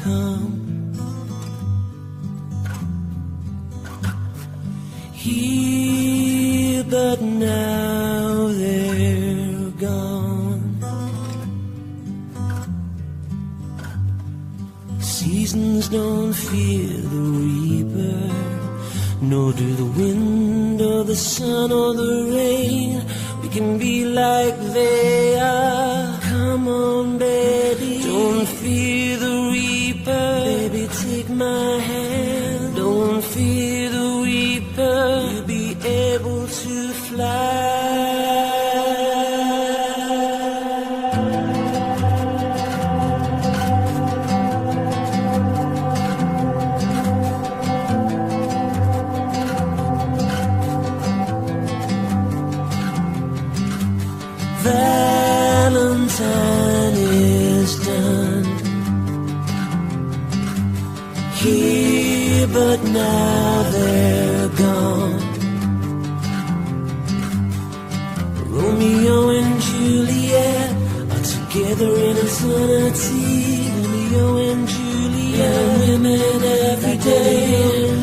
come. Here, but now they're gone. Seasons don't fear the reaper, nor do the wind or the sun or the rain. We can be like they are. Come on, baby, don't fear the reaper. Baby, take my hand. Don't fear the reaper. You'll be able to fly. Valentine is done. Here, but now they're gone. Romeo and Juliet are together in eternity. Romeo and Juliet, women every day.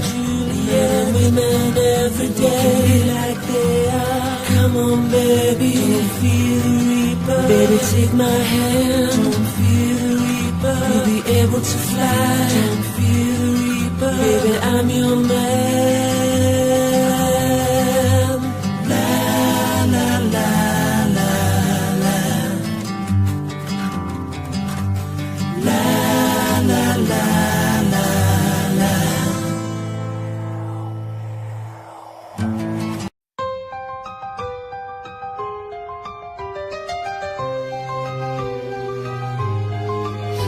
Juliet and women every day, like they are. Come on, baby, don't fear the reaper. Baby, take my hand. Don't fear the reaper. You'll be able to fly. Don't fear the reaper. Baby, I'm your man. La la la la la. La la la la la.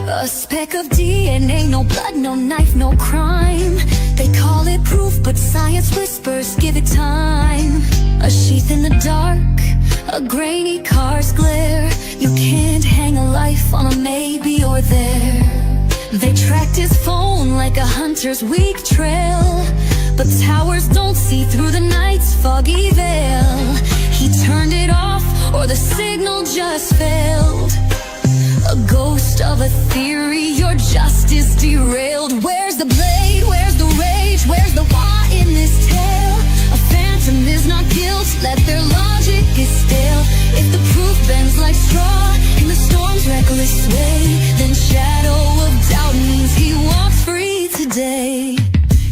A speck of DNA, no blood, no knife, no crime. They call it proof, but science whispers, give it time. A sheath in the dark, a grainy car's glare. You can't hang a life on a maybe or there. They tracked his phone like a hunter's weak trail, but towers don't see through the night's foggy veil. He turned it off, or the signal just failed. A ghost of a theory, your justice derailed. Where's the blade? Where's the rage? Where's the why in this tale? A phantom is not guilt, let their logic is stale. If the proof bends like straw in the storm's reckless sway, then shadow of doubt means he walks free today.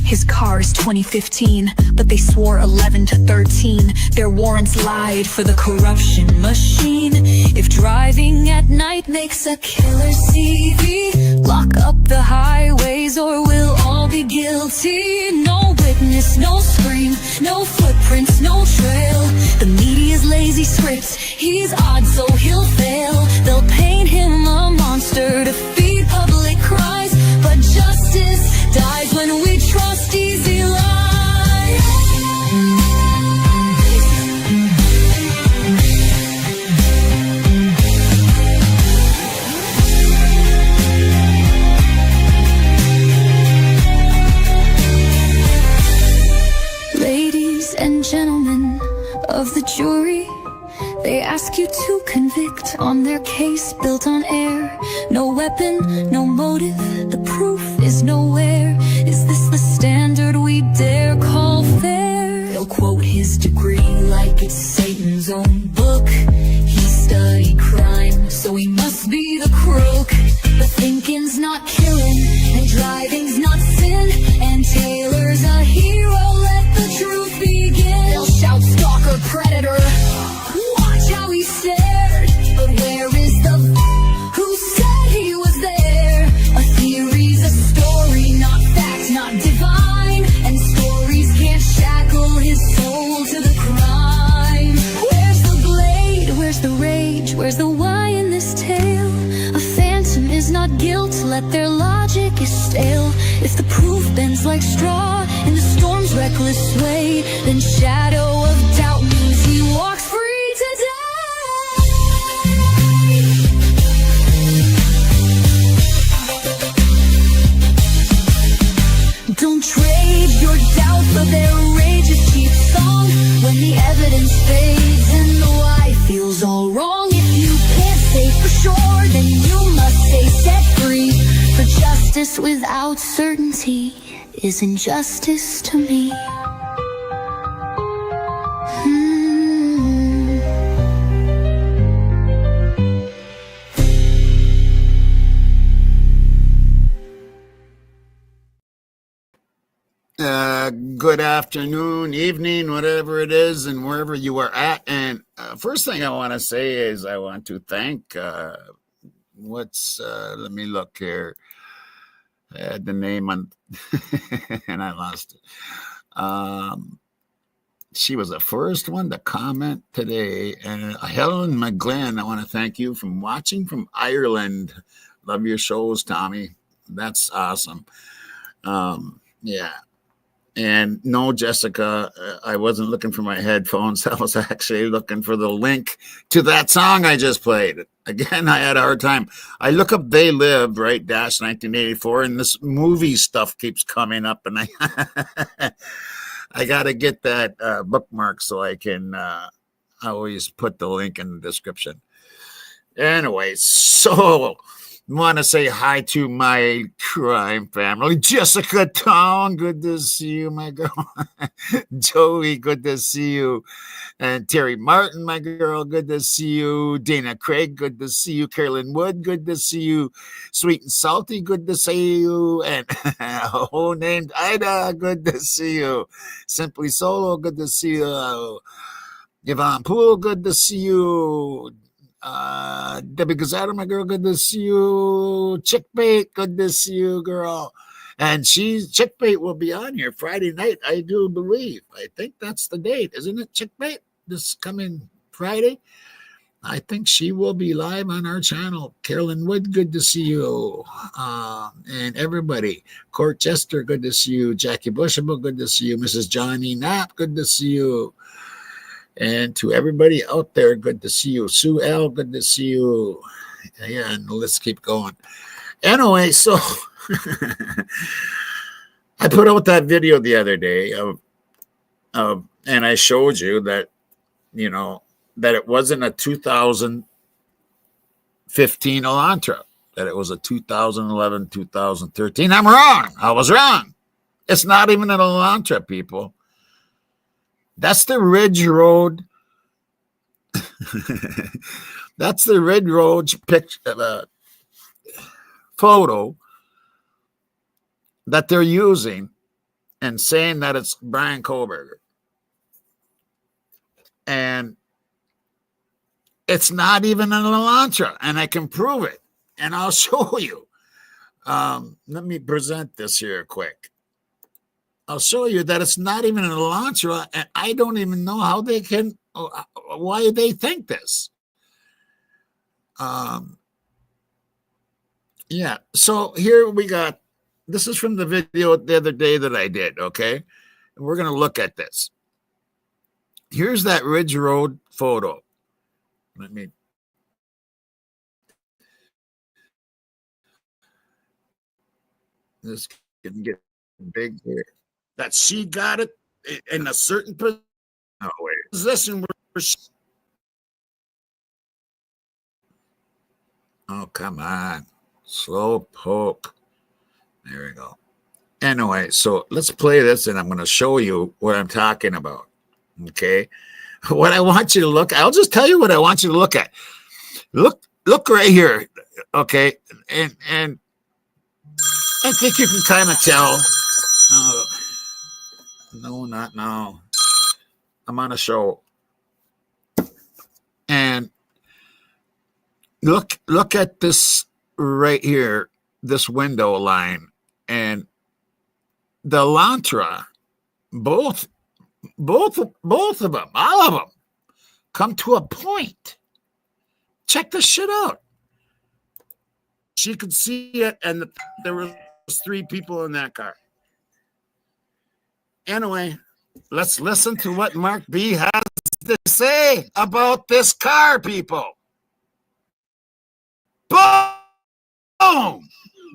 His car is 2015, but they swore 11 to 13. Their warrants lied for the corruption machine. If driving at night makes a killer CV, lock up the highways or we'll all be guilty. No witness, no scream, no footprints, no trail. The media's lazy scripts, he's odd so he'll fail. They'll paint him a monster to feed public cries, but justice dies when we trust easy lies. Ladies and gentlemen of the jury, they ask you to convict on their case built on air. No weapon, no motive, the proof is nowhere. Is this the standard we dare call fair? They'll quote his degree like it's Satan's own book. He studied crime, so he must be the crook. But thinking's not killing, and driving's not sin, and Taylor's a hero, let the truth begin. They'll shout stalker, predator, watch how he stared. But where is the who said he was there? A theory's a story, not fact, not divine, and stories can't shackle his soul to the crime. Where's the blade? Where's the rage? Where's the why in this tale? A phantom is not guilt, let their logic is stale. If the proof bends like straw in the storm's reckless sway, then shadow of doubt means he walks free today. Don't trade your doubt for their rageous cheap song. When the evidence fades and the why feels all wrong, if you can't say for sure, then you must say set free. For justice justice without certainty is injustice to me. Good afternoon, evening, whatever it is, and wherever you are at. And first thing I want to say is I want to thank, let me look here. I had the name on, and I lost it. She was the first one to comment today. And Helen McGlynn, I want to thank you from watching from Ireland. Love your shows, Tommy. That's awesome. Yeah. And no, Jessica, I wasn't looking for my headphones. I was actually looking for the link to that song I just played. Again, I had a hard time. I look up They Lived, right, dash 1984, and this movie stuff keeps coming up, and I got to get that bookmark so I can always put the link in the description. Anyway, so want to say hi to my crime family. Jessica Tong, good to see you, my girl. Joey, good to see you. And Terry Martin, my girl, good to see you. Dana Craig, good to see you. Carolyn Wood, good to see you. Sweet and Salty, good to see you. And whole named Ida, good to see you. Simply Solo, good to see you. Yvonne Poole, good to see you. Debbie Gazzetta, my girl, good to see you. Chickbait, good to see you, girl. And Chickbait will be on here Friday night, I do believe. I think that's the date, isn't it, Chickbait? This coming Friday? I think she will be live on our channel. Carolyn Wood, good to see you. And everybody. Court Jester, good to see you. Jackie Bushable, good to see you. Mrs. Johnny Knapp, good to see you. And to everybody out there, good to see you. Sue L, good to see you. Yeah, and let's keep going. Anyway, so I put out that video the other day and I showed you that, that it wasn't a 2015 Elantra, that it was a 2011, 2013. I'm wrong. I was wrong. It's not even an Elantra, people. That's the Ridge Road. That's the Ridge Road photo that they're using and saying that it's Brian Kohlberger. And it's not even an Elantra, and I can prove it, and I'll show you. Let me present this here quick. I'll show you that it's not even an Elantra, and I don't even know how they can, why they think this. Yeah, so here we got, this is from the video the other day that I did, okay? And we're going to look at this. Here's that Ridge Road photo. Let me. This can get big here. That she got it in a certain position. Oh, come on. Slow poke. There we go. Anyway, so let's play this, and I'm going to show you what I'm talking about. Okay? What I want you to look, I'll just tell you what I want you to look at. Look right here. Okay? And I think you can kind of tell. No, not now. I'm on a show. And look at this right here, this window line. And the Elantra, both of them, all of them, come to a point. Check this shit out. She could see it, and there was 3 people in that car. Anyway, let's listen to what Mark B has to say about this car, people. Boom!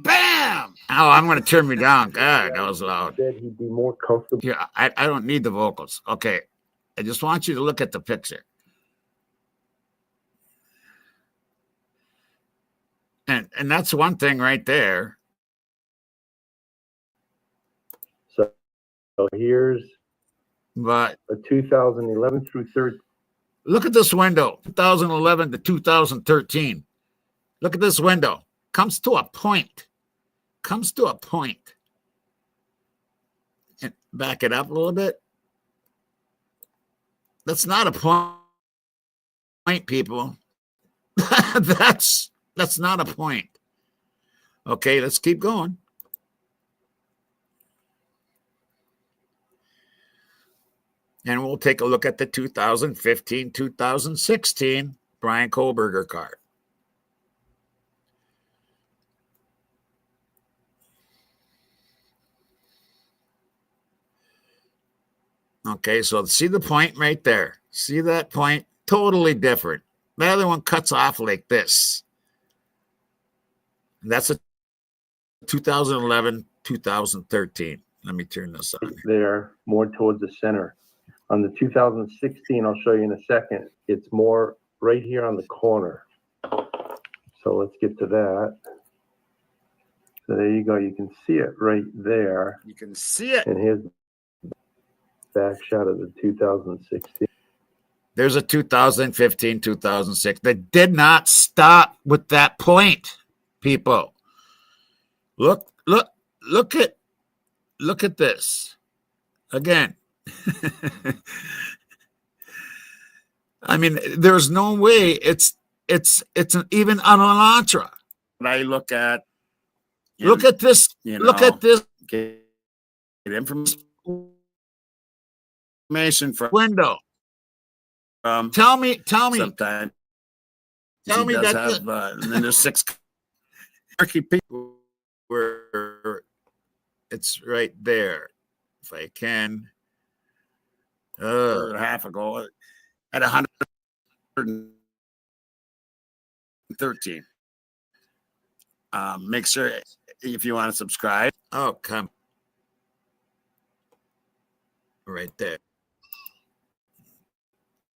Bam! Oh, I'm going to turn me down. God, that was loud. Said he'd be more comfortable. Yeah, I don't need the vocals. Okay, I just want you to look at the picture. And that's one thing right there. So here's But a 2011 through 13. look at this window, 2011 to 2013. Look at this window. Comes to a point. Comes to a point. And back it up a little bit. That's not a point, people. That's not a point. Okay, let's keep going. And we'll take a look at the 2015, 2016 Brian Kohlberger card. Okay, so see the point right there. See that point? Totally different. The other one cuts off like this. And that's a 2011, 2013. Let me turn this on. There, more towards the center. On the 2016, I'll show you in a second, it's more right here on the corner. So let's get to that. So there you go. You can see it right there. You can see it. And here's the back shot of the 2016. There's a 2015, 2006 that did not stop with that point, people. Look at this. Again. I mean, there's no way it's even an Elantra. I look at this. Look at this. Get information for window. Tell me. Sometimes tell me that. And then there's 6 quirky people where it's right there. If I can. Half ago at 113. Make sure if you want to subscribe. Oh, come right there.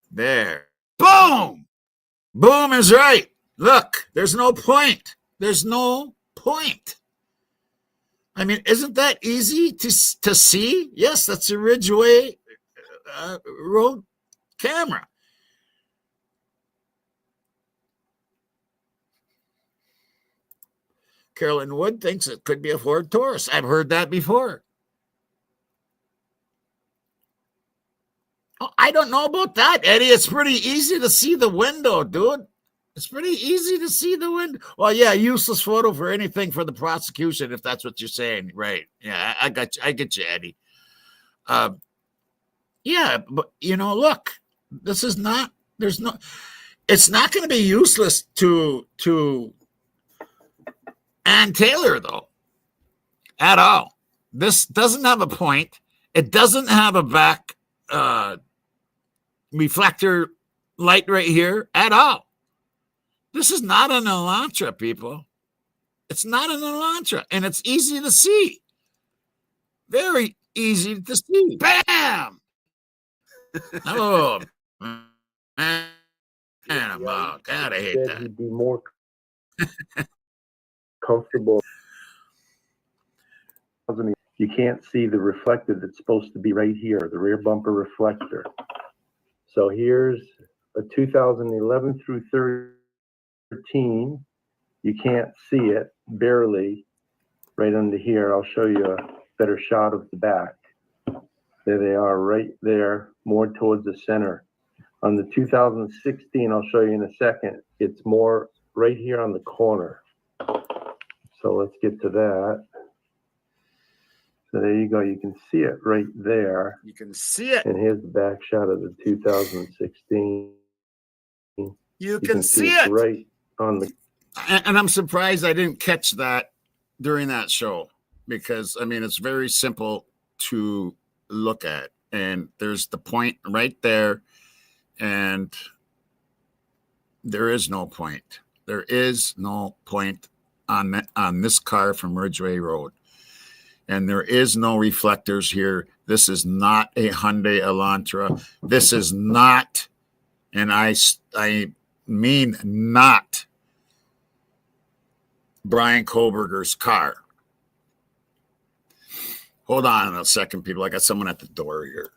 There. Boom! Boom is right. Look, there's no point. There's no point. I mean, isn't that easy to see? Yes, that's a Ridgeway road camera. Carolyn Wood thinks it could be a Ford Taurus. I've heard that before. Oh, I don't know about that, Eddie. It's pretty easy to see the window, dude. It's pretty easy to see the window. Well, yeah, useless photo for anything for the prosecution, if that's what you're saying. Right. Yeah, I got you. I get you, Eddie. Yeah, but look, this is not, it's not going to be useless to Ann Taylor, though, at all. This doesn't have a point. It doesn't have a back reflector light right here at all. This is not an Elantra, people. It's not an Elantra, and it's easy to see. Very easy to see. Bam! Oh, man, God, I hate that. He'd be more comfortable. You can't see the reflector that's supposed to be right here, the rear bumper reflector. So here's a 2011 through 13. You can't see it, barely, right under here. I'll show you a better shot of the back. There they are, right there, more towards the center. On the 2016, I'll show you in a second, it's more right here on the corner. So let's get to that. So there you go. You can see it right there. You can see it. And here's the back shot of the 2016. You can see it right on the. And I'm surprised I didn't catch that during that show, because I mean, it's very simple to look at, and there's the point right there, and there is no point. There is no point on this car from Ridgeway Road, and there is no reflectors here. This is not a Hyundai Elantra. This is not, and I mean not, Brian Kohlberger's car. Hold on a second, people. I got someone at the door here.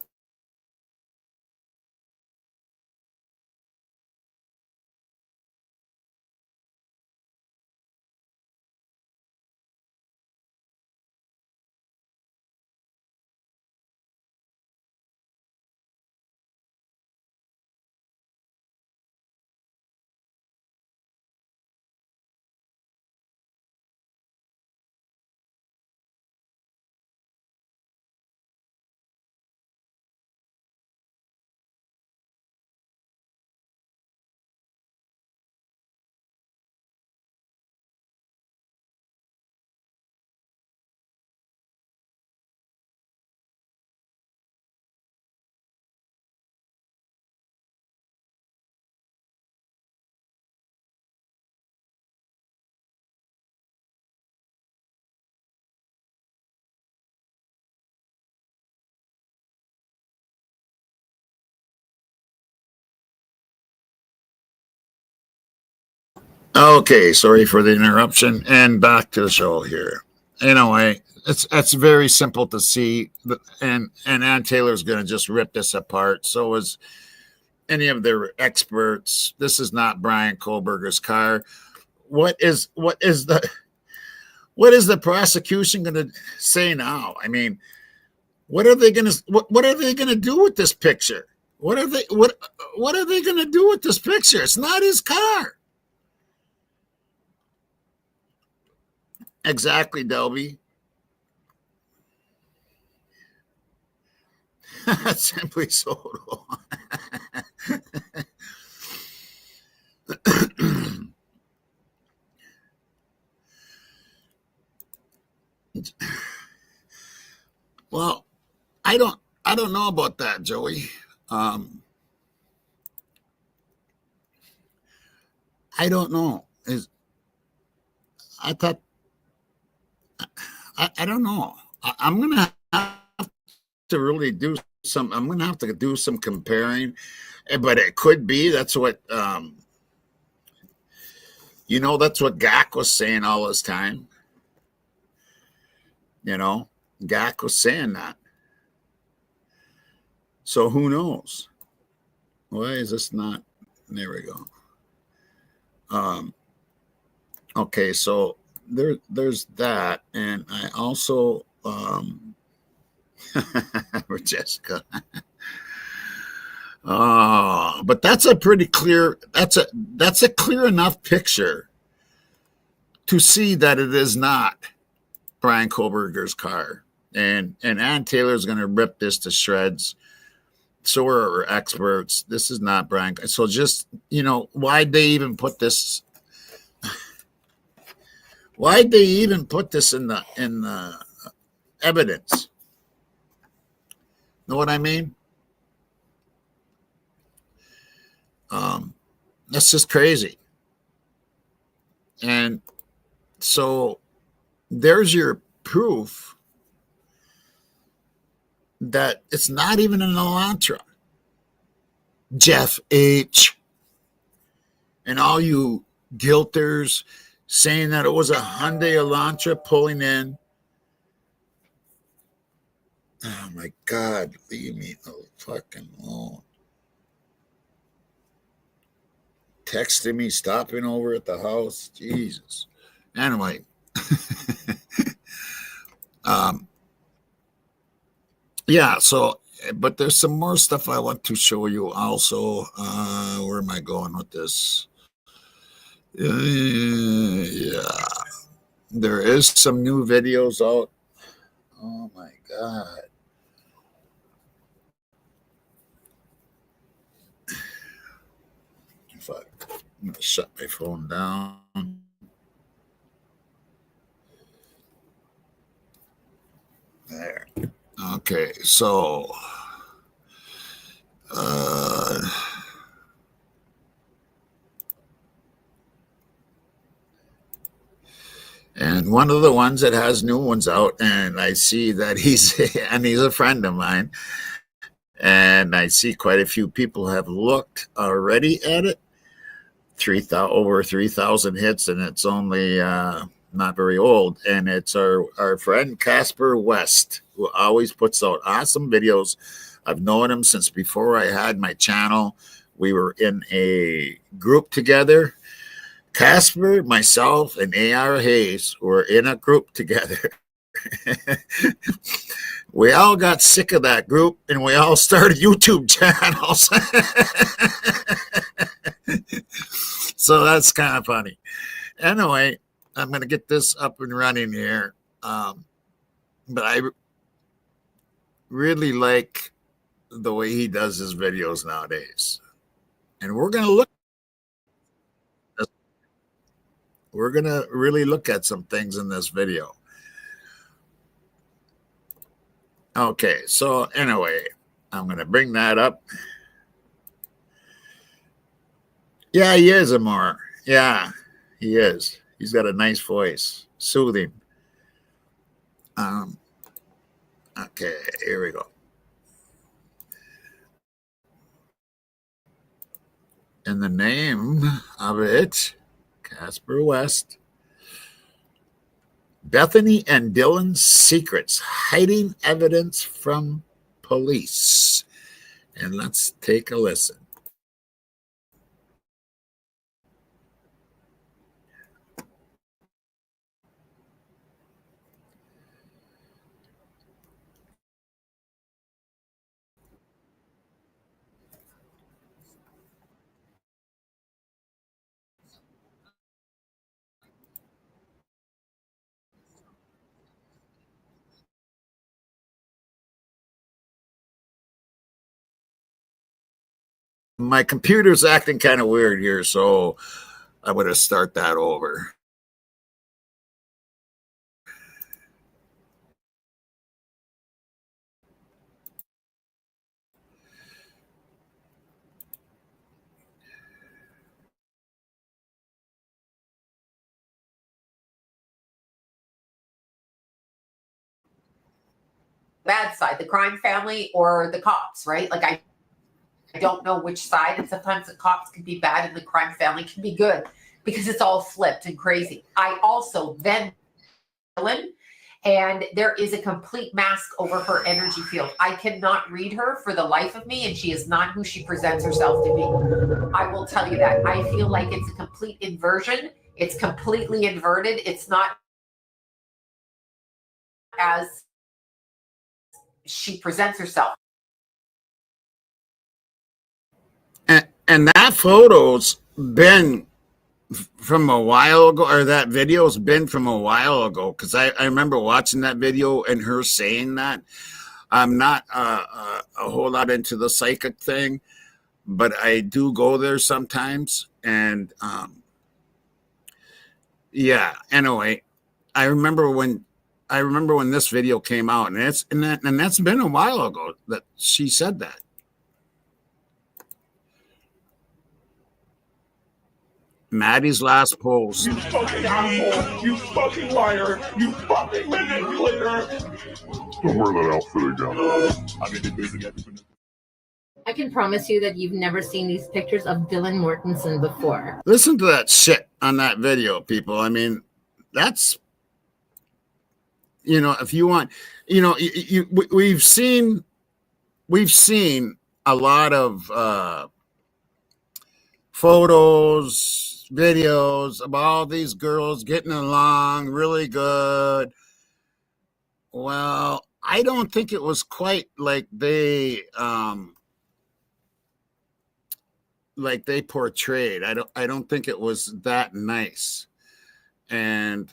Okay, sorry for the interruption, and back to the show here. Anyway, it's very simple to see, and Ann Taylor's going to just rip this apart. So is any of their experts. This is not Brian Kohlberger's car. What is the prosecution going to say now? I mean, what are they going to do with this picture? What are they going to do with this picture? It's not his car. Exactly, Delby. Simply Soto. Well, I don't know about that, Joey. I don't know. I don't know. I'm gonna have to really do some. I'm gonna have to do some comparing, but it could be that's what that's what Gak was saying all this time. Gak was saying that. So who knows? Why is this not? There we go. Okay, so there's that, and I also for Jessica. But that's a pretty clear. That's a clear enough picture to see that it is not Brian Kohlberger's car, and Ann Taylor's going to rip this to shreds. So are our experts. This is not Brian. So just why'd they even put this? Why'd they even put this in the evidence? Know what I mean? That's just crazy. And so there's your proof that it's not even an Elantra. Jeff H. and all you guilters saying that it was a Hyundai Elantra pulling in. Oh my God, leave me fucking alone. Texting me, stopping over at the house. Jesus. Anyway. Yeah, so, but there's some more stuff I want to show you also. Where am I going with this? Yeah. There is some new videos out. Oh my God. Fuck. I'm going to shut my phone down. There. Okay, so and one of the ones that has new ones out, and I see that he's a friend of mine, and I see quite a few people have looked already at it. Over 3,000 hits, and it's only not very old, and it's our friend Casper West, who always puts out awesome videos. I've known him since before I had my channel. We were in a group together. Casper, myself, and A.R. Hayes were in a group together. We all got sick of that group, and we all started YouTube channels. So that's kind of funny. Anyway, I'm going to get this up and running here. But I really like the way he does his videos nowadays. And we're going to really look at some things in this video. Okay, so anyway, I'm going to bring that up. Yeah, he is, Amar. Yeah, he is. He's got a nice voice, soothing. Okay, here we go. And the name of it, Casper West, Bethany and Dylan's Secrets, Hiding Evidence from Police. And let's take a listen. My computer's acting kind of weird here, so I'm going to start that over. Bad side, the crime family or the cops, right? Like I don't know which side, and sometimes the cops can be bad and the crime family can be good because it's all flipped and crazy. I also then Dylan, and there is a complete mask over her energy field. I cannot read her for the life of me, and she is not who she presents herself to be. I will tell you that. I feel like it's a complete inversion. It's completely inverted. It's not as she presents herself. And that photo's been from a while ago, or that video's been from a while ago, because I remember watching that video and her saying that. I'm not a whole lot into the psychic thing, but I do go there sometimes. And yeah, anyway, I remember when this video came out, and that's been a while ago that she said that. Maddie's last post. You fucking asshole! You fucking liar! You fucking manipulator! Don't wear that outfit again. I can promise you that you've never seen these pictures of Dylan Mortensen before. Listen to that shit on that video, people. I mean, that's, you know, if you want, you know, we've seen a lot of photos, videos of all these girls getting along really good. Well, I don't think it was quite like they portrayed. I don't think it was that nice. And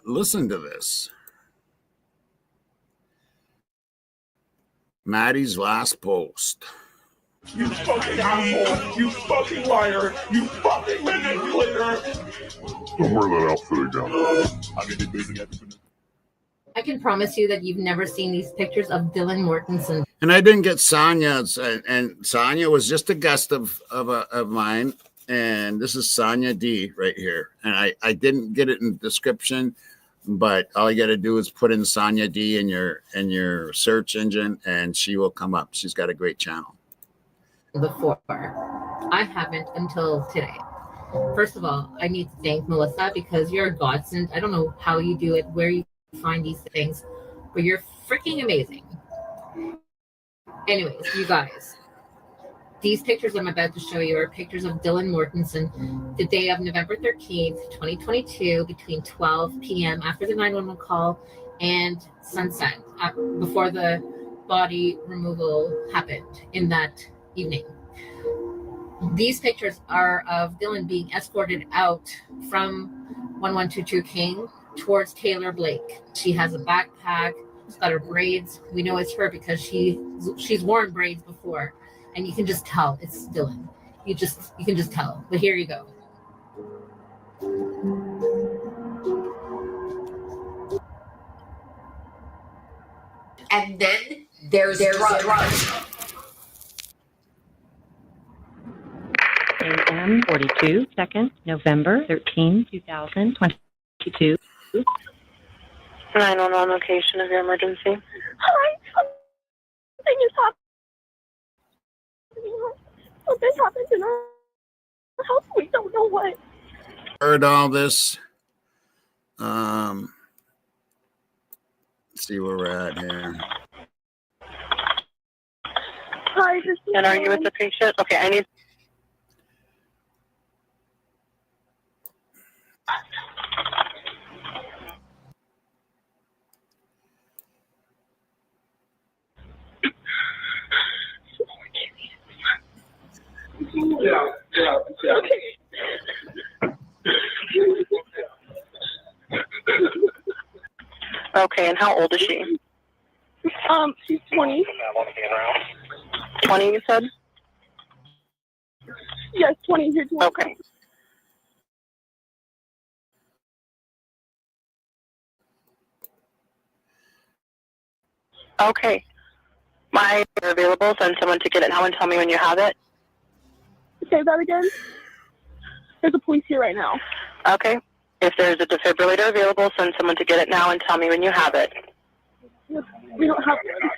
listen to this. Maddie's last post. You fucking asshole! You fucking liar! You fucking manipulator! Don't wear that outfit again. I can promise you that you've never seen these pictures of Dylan Mortensen. And I didn't get Sonia's, and Sonia was just a guest of mine. And this is Sonia D right here. And I didn't get it in the description, but all you got to do is put in Sonia D in your search engine, and she will come up. She's got a great channel. Before. I haven't until today. First of all, I need to thank Melissa because you're a godsend. I don't know how you do it, where you find these things, but you're freaking amazing. Anyways, you guys, these pictures I'm about to show you are pictures of Dylan Mortensen the day of November 13th, 2022, between 12 p.m. after the 911 call and sunset, before the body removal happened in that evening. These pictures are of Dylan being escorted out from 1122 King towards Taylor Blake. She has a backpack. She's got her braids. We know it's her because she's worn braids before, and you can just tell it's Dylan. You can just tell. But here you go. And then there's drugs. AM 42, 2nd, November 13, 2022. 911 location of your emergency. Hi, something is happening. Something happened in our house. We don't know what. Heard all this. Let's see where we're at here. Hi, this is And are you with the patient? Okay, I need. Okay. Okay, and how old is she? She's 20. 20, you said? Yes, 20 here. 20. Okay. Okay. My are available. Send someone to get it now and tell me when you have it. Say that again. There's a police here right now. Okay. If there's a defibrillator available, send someone to get it now and tell me when you have it. We don't have one.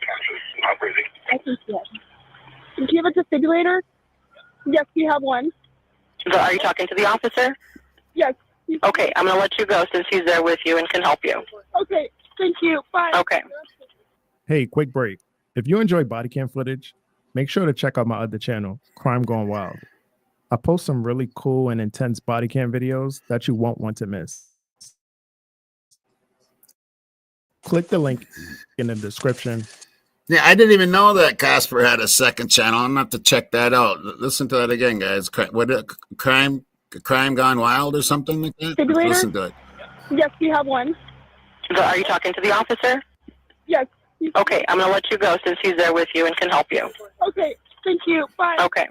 I think yes. Do you have a defibrillator? Yes, we have one. So are you talking to the officer? Yes. Okay, I'm going to let you go since he's there with you and can help you. Okay, thank you. Bye. Okay. Hey, quick break. If you enjoy body cam footage, make sure to check out my other channel, Crime Gone Wild. I post some really cool and intense body cam videos that you won't want to miss. Click the link in the description. Yeah, I didn't even know that Casper had a second channel. I'm gonna have to check that out. Listen to that again, guys. Crime Gone Wild or something like that? Defibrillator? Listen to it. Yes, we have one. So are you talking to the officer? Yes. Okay, I'm going to let you go since he's there with you and can help you. Okay, thank you. Bye. Okay.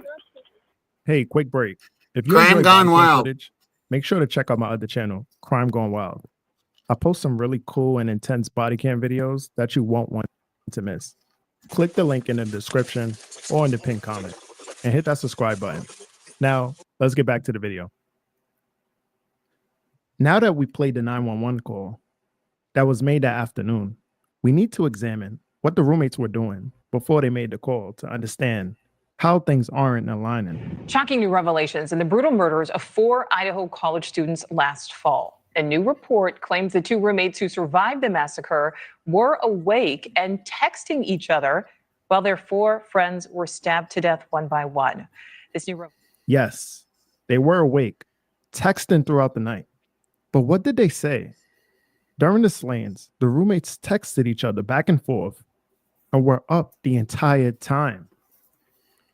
Hey, quick break. If you Crime enjoy Gone body cam Wild. footage, make sure to check out my other channel, Crime Gone Wild. I post some really cool and intense body cam videos that you won't want to miss. Click the link in the description or in the pinned comment and hit that subscribe button. Now, let's get back to the video. Now that we played the 911 call that was made that afternoon, we need to examine what the roommates were doing before they made the call to understand how things aren't aligning. Shocking new revelations in the brutal murders of 4 Idaho college students last fall. A new report claims the 2 roommates who survived the massacre were awake and texting each other while their 4 friends were stabbed to death one by one. This new Yes, they were awake, texting throughout the night. But what did they say? During the slayings, the roommates texted each other back and forth and were up the entire time.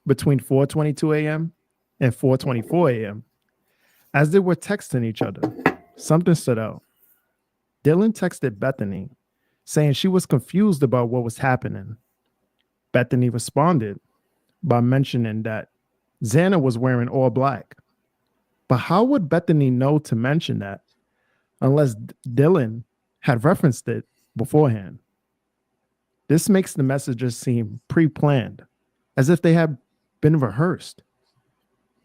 Between 4:22 a.m. and 4:24 a.m., as they were texting each other, something stood out. Dylan texted Bethany, saying she was confused about what was happening. Bethany responded by mentioning that Xana was wearing all black. But how would Bethany know to mention that unless Dylan had referenced it beforehand? This makes the messages seem pre-planned, as if they had been rehearsed.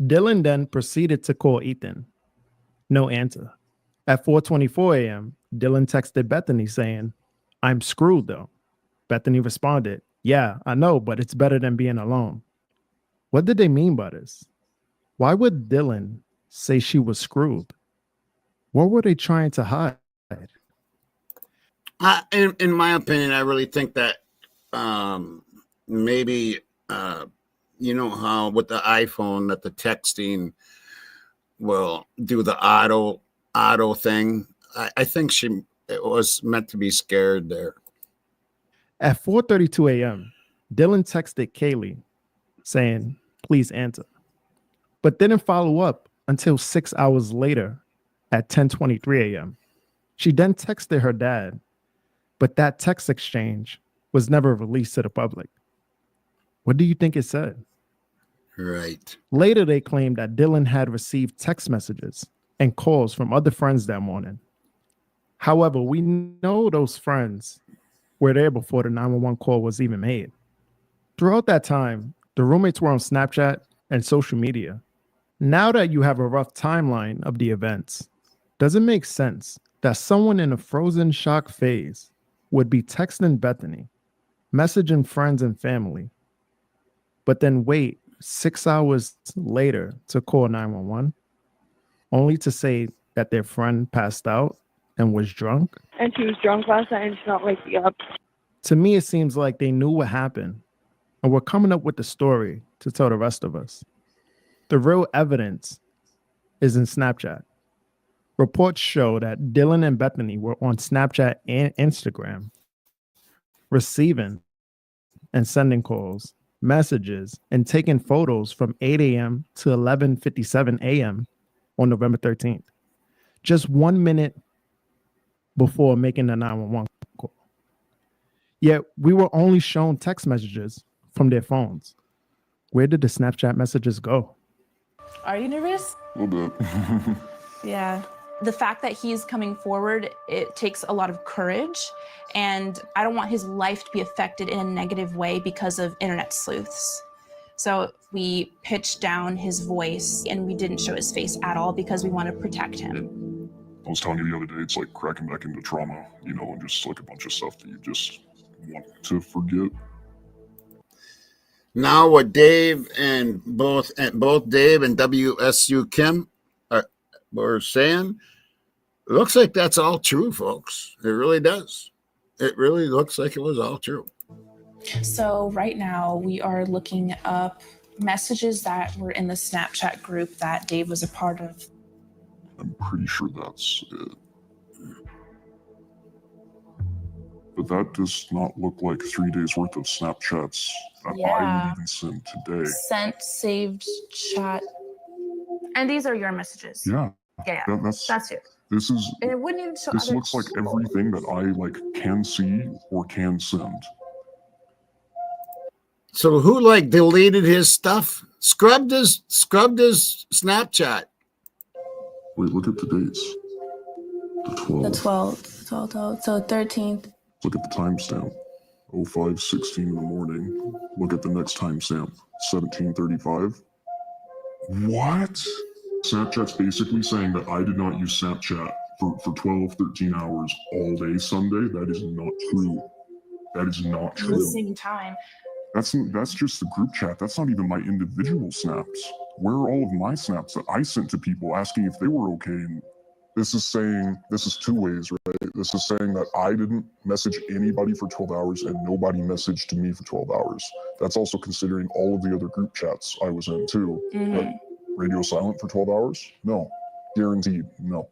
Dylan then proceeded to call Ethan. No answer. At 4:24 a.m., Dylan texted Bethany saying, "I'm screwed though." Bethany responded, "Yeah, I know, but it's better than being alone." What did they mean by this? Why would Dylan say she was screwed. What were they trying to hide? In my opinion, I really think that maybe you know how with the iPhone that the texting will do the auto thing. I think it was meant to be scared there. At 4:32 a.m., Dylan texted Kaylee saying, "Please answer," but didn't follow up until 6 hours later at 10:23 a.m. She then texted her dad, but that text exchange was never released to the public. What do you think it said? Right. Later, they claimed that Dylan had received text messages and calls from other friends that morning. However, we know those friends were there before the 911 call was even made. Throughout that time, the roommates were on Snapchat and social media. Now that you have a rough timeline of the events, does it make sense that someone in a frozen shock phase would be texting Bethany, messaging friends and family, but then wait 6 hours later to call 911, only to say that their friend passed out and was drunk? And she was drunk last night and she's not waking up. To me, it seems like they knew what happened and were coming up with the story to tell the rest of us. The real evidence is in Snapchat. Reports show that Dylan and Bethany were on Snapchat and Instagram, receiving and sending calls, messages, and taking photos from 8 a.m. to 11:57 a.m. on November 13th, just 1 minute before making the 911 call. Yet we were only shown text messages from their phones. Where did the Snapchat messages go? Are you nervous? A little bit. Yeah. The fact that he's coming forward, it takes a lot of courage, and I don't want his life to be affected in a negative way because of internet sleuths. So we pitched down his voice and we didn't show his face at all because we want to protect him. I was telling you the other day, it's like cracking back into trauma, and just like a bunch of stuff that you just want to forget. Now what Dave and both Dave and WSU Kim were saying, looks like that's all true, folks. It really does. It really looks like it was all true. So right now we are looking up messages that were in the Snapchat group that Dave was a part of. I'm pretty sure that's it. But that does not look like 3 days worth of Snapchats that I would even send today. Sent, saved, chat. And these are your messages. Yeah. Yeah. That's it. This is. And it wouldn't even show. This looks like everything that I can see or can send. So who deleted his stuff? Scrubbed his Snapchat. Wait, look at the dates. The 12th. So 13th. Look at the timestamp. 05:16 in the morning. Look at the next timestamp. 17:35. What? Snapchat's basically saying that I did not use Snapchat for 12, 13 hours all day Sunday. That is not true. That is not true. At the same time. That's just the group chat. That's not even my individual snaps. Where are all of my snaps that I sent to people asking if they were okay? And this is two ways, right? This is saying that I didn't message anybody for 12 hours and nobody messaged to me for 12 hours. That's also considering all of the other group chats I was in too. Mm-hmm. But radio silent for 12 hours? No. Guaranteed, no.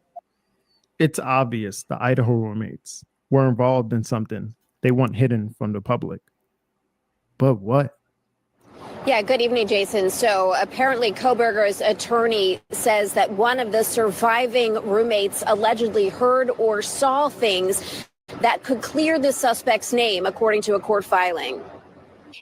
It's obvious the Idaho roommates were involved in something they want hidden from the public. But what? Yeah, good evening, Jason. So apparently Koberger's attorney says that one of the surviving roommates allegedly heard or saw things that could clear the suspect's name, according to a court filing.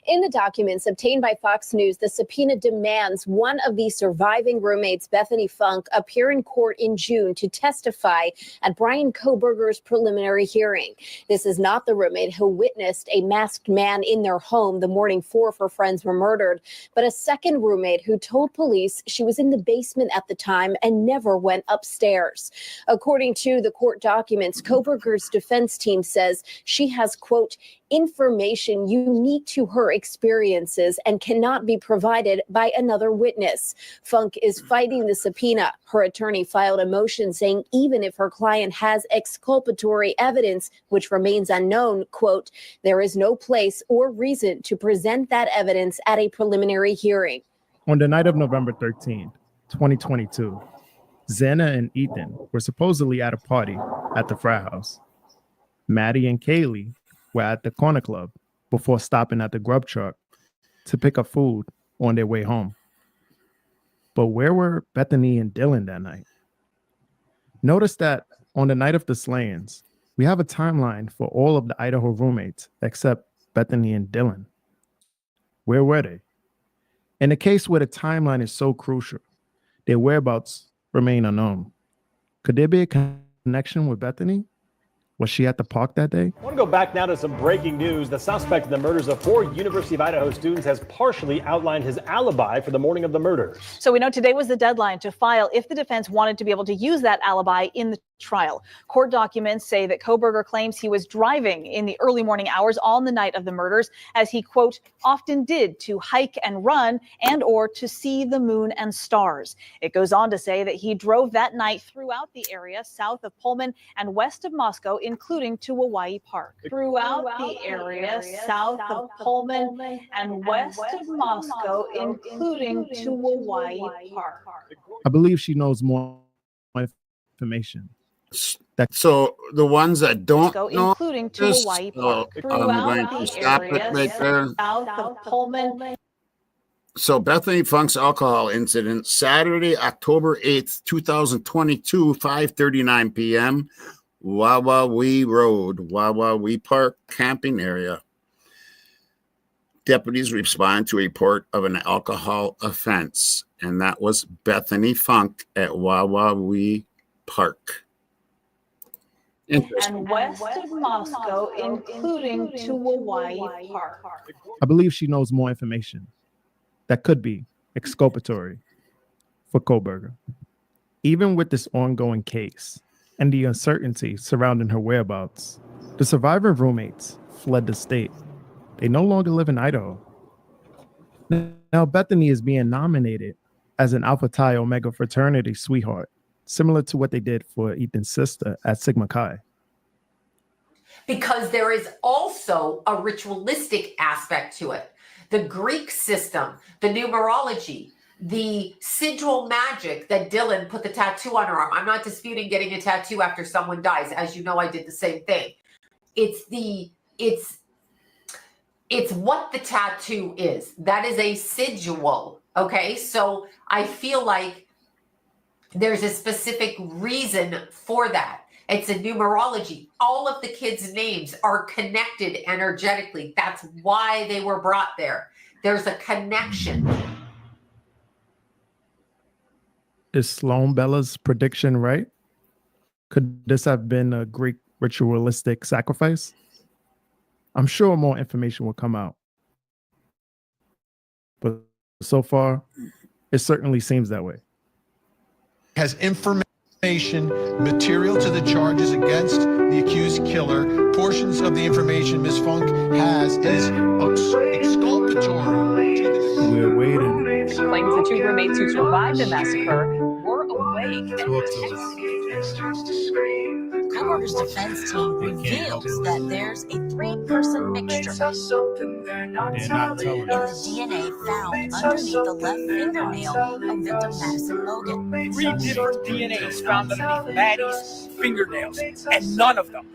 In the documents obtained by Fox News, the subpoena demands one of the surviving roommates, Bethany Funk, appear in court in June to testify at Brian Koberger's preliminary hearing. This is not the roommate who witnessed a masked man in their home the morning 4 of her friends were murdered, but a second roommate who told police she was in the basement at the time and never went upstairs. According to the court documents, Koberger's defense team says she has, quote, information unique to her her experiences and cannot be provided by another witness. Funk is fighting the subpoena. Her attorney filed a motion saying even if her client has exculpatory evidence, which remains unknown, quote, there is no place or reason to present that evidence at a preliminary hearing. On the night of November 13th, 2022, Xana and Ethan were supposedly at a party at the frat house. Maddie and Kaylee were at the corner club before stopping at the grub truck to pick up food on their way home. But where were Bethany and Dylan that night? Notice that on the night of the slayings, we have a timeline for all of the Idaho roommates except Bethany and Dylan. Where were they? In a case where the timeline is so crucial, their whereabouts remain unknown. Could there be a connection with Bethany? Was she at the park that day? I want to go back now to some breaking news. The suspect in the murders of 4 University of Idaho students has partially outlined his alibi for the morning of the murders. So we know today was the deadline to file if the defense wanted to be able to use that alibi in the trial. Court documents say that Koberger claims he was driving in the early morning hours on the night of the murders, as he, quote, often did to hike and run and or to see the moon and stars. It goes on to say that he drove that night throughout the area south of Pullman and west of Moscow, including to Hawaii Park. Throughout the area south of Pullman and west of Moscow, including to Hawaii Park. I believe she knows more information. So the ones that don't know, including to Hawaii Park. I'm going to stop it right there. South of Pullman. So Bethany Funk's alcohol incident, Saturday, October 8th, 2022, 5:39 p.m., Wawawee Road, Wawawee Park camping area. Deputies respond to a report of an alcohol offense, and that was Bethany Funk at Wawawee Park. And west of Moscow, including to Hawaii Park. I believe she knows more information that could be exculpatory for Koberger. Even with this ongoing case and the uncertainty surrounding her whereabouts, the survivor roommates fled the state. They no longer live in Idaho. Now Bethany is being nominated as an Alpha Chi Omega fraternity sweetheart, similar to what they did for Ethan's sister at Sigma Chi. Because there is also a ritualistic aspect to it. The Greek system, the numerology, the sigil magic that Dylan put the tattoo on her arm. I'm not disputing getting a tattoo after someone dies. As you know, I did the same thing. It's what the tattoo is. That is a sigil. Okay. So I feel like there's a specific reason for that. It's a numerology. All of the kids' names are connected energetically. That's why they were brought there. There's a connection. Is Sloan Bella's prediction right? Could this have been a Greek ritualistic sacrifice? I'm sure more information will come out. But so far, it certainly seems that way. Has information material to the charges against the accused killer. Portions of the information Ms. Funk has is exculpatory. We're waiting. Claims the 2 roommates who survived the massacre were awake. Koberger's defense team reveals that there's a 3-person mixture in the DNA found underneath the left fingernail of victim Madison Logan. 3 different DNAs found underneath Maddie's fingernails, and none of them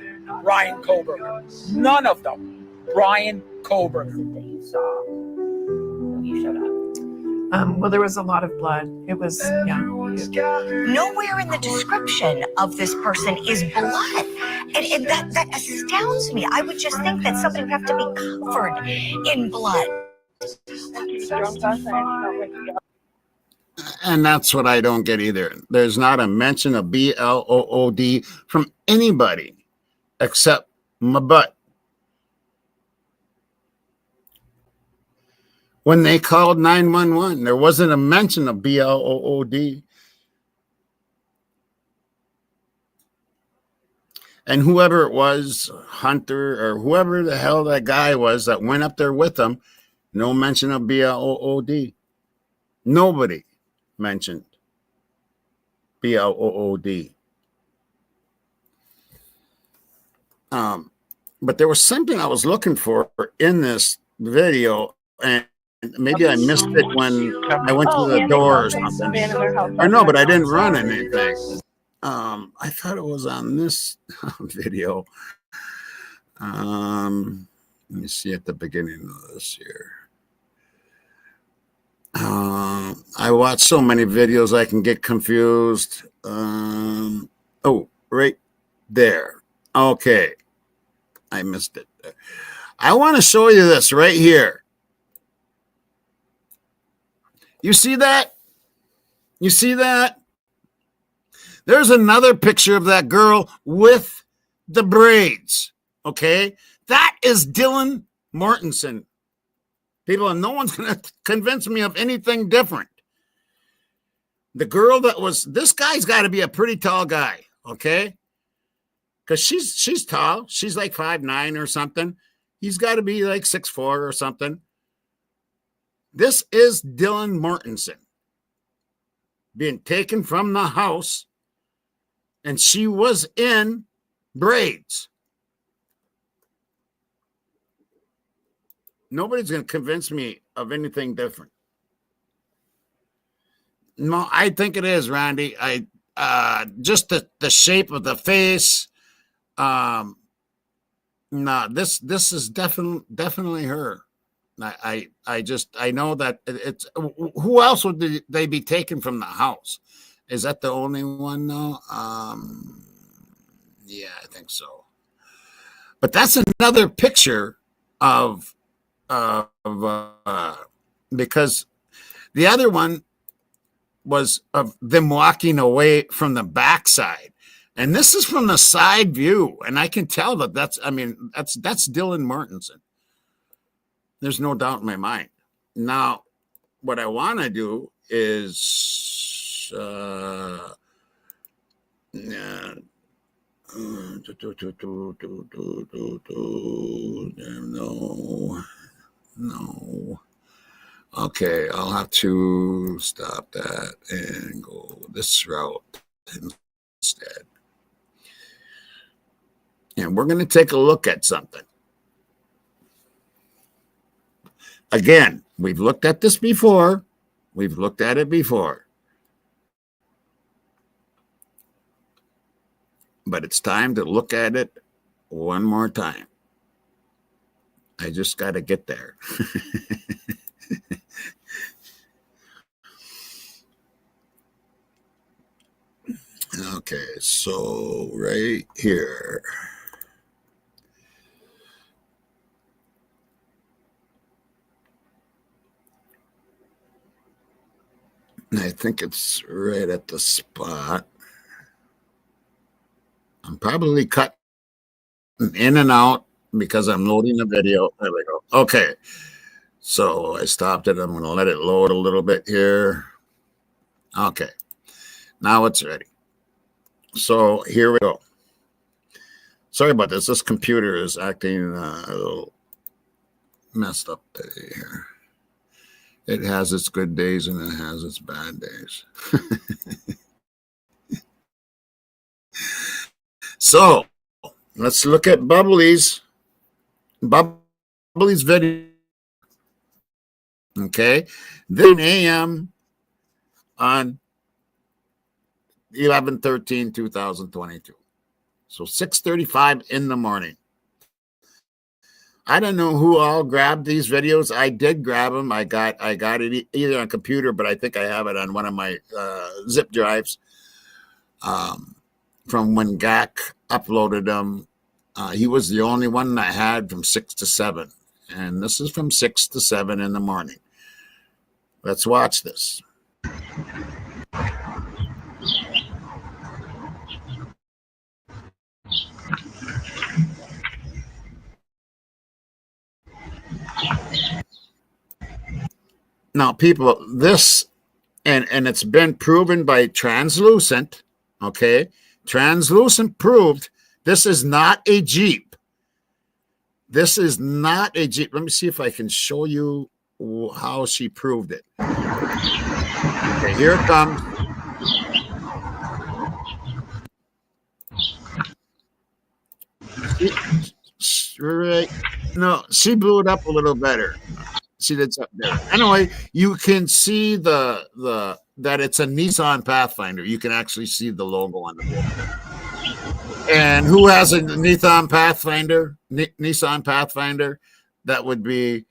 Brian Koberger. None of them Brian Koberger. That you saw when you showed up. Well, there was a lot of blood. It was, yeah. Nowhere in the description of this person is blood. And that astounds me. I would just think that somebody would have to be covered in blood. And that's what I don't get either. There's not a mention of BLOOD from anybody except my butt. When they called 911, there wasn't a mention of BLOOD. And whoever it was, Hunter or whoever the hell that guy was that went up there with them, No mention of BLOOD. Nobody mentioned BLOOD. But there was something I was looking for in this video, and maybe I missed it when I went to the door or something. Or no, but I didn't run anything. I thought it was on this video. Let me see at the beginning of this here. I watch so many videos I can get confused. Oh, right there. Okay. I missed it. I want to show you this right here. You see that? You see that? There's another picture of that girl with the braids. Okay? That is Dylan Mortensen. People, and no one's going to convince me of anything different. The girl that was, this guy's got to be a pretty tall guy. Okay? Because she's tall. She's like 5'9" or something. He's got to be like 6'4" or something. This is Dylan Mortensen being taken from the house, and she was in braids. Nobody's going to convince me of anything different. No, I think it is, Randy. Just the shape of the face. No, this is definitely her. I know that it's, who else would they be taken from the house? Is that the only one though? Yeah, I think so. But that's another picture of because the other one was of them walking away from the backside. And this is from the side view, and I can tell that that's Dylan Mortensen. There's no doubt in my mind. Now, what I want to do is no. Okay, I'll have to stop that and go this route instead. And we're going to take a look at something. Again, we've looked at this before. We've looked at it before. But it's time to look at it one more time. I just got to get there. Okay, so right here. I think it's right at the spot. I'm probably cutting in and out because I'm loading the video. There we go. Okay. So I stopped it. I'm going to let it load a little bit here. Okay. Now it's ready. So here we go. Sorry about this. This computer is acting a little messed up here. It has its good days and it has its bad days. So let's look at Bubbly's video. Okay. Then a.m. on 11/13/2022. So 6:35 in the morning. I don't know who all grabbed these videos. I did grab them. I got it either on computer, but I think I have it on one of my zip drives from when GAC uploaded them. He was the only one I had from 6 to 7. And this is from 6 to 7 in the morning. Let's watch this. Now, people, this, and it's been proven by Translucent, okay? Translucent proved this is not a Jeep. This is not a Jeep. Let me see if I can show you how she proved it. Okay, here it comes. Right. No, she blew it up a little better. She did something there. Anyway, you can see the that it's a Nissan Pathfinder. You can actually see the logo on the board. And who has a Nissan Pathfinder? Nissan Pathfinder. That would be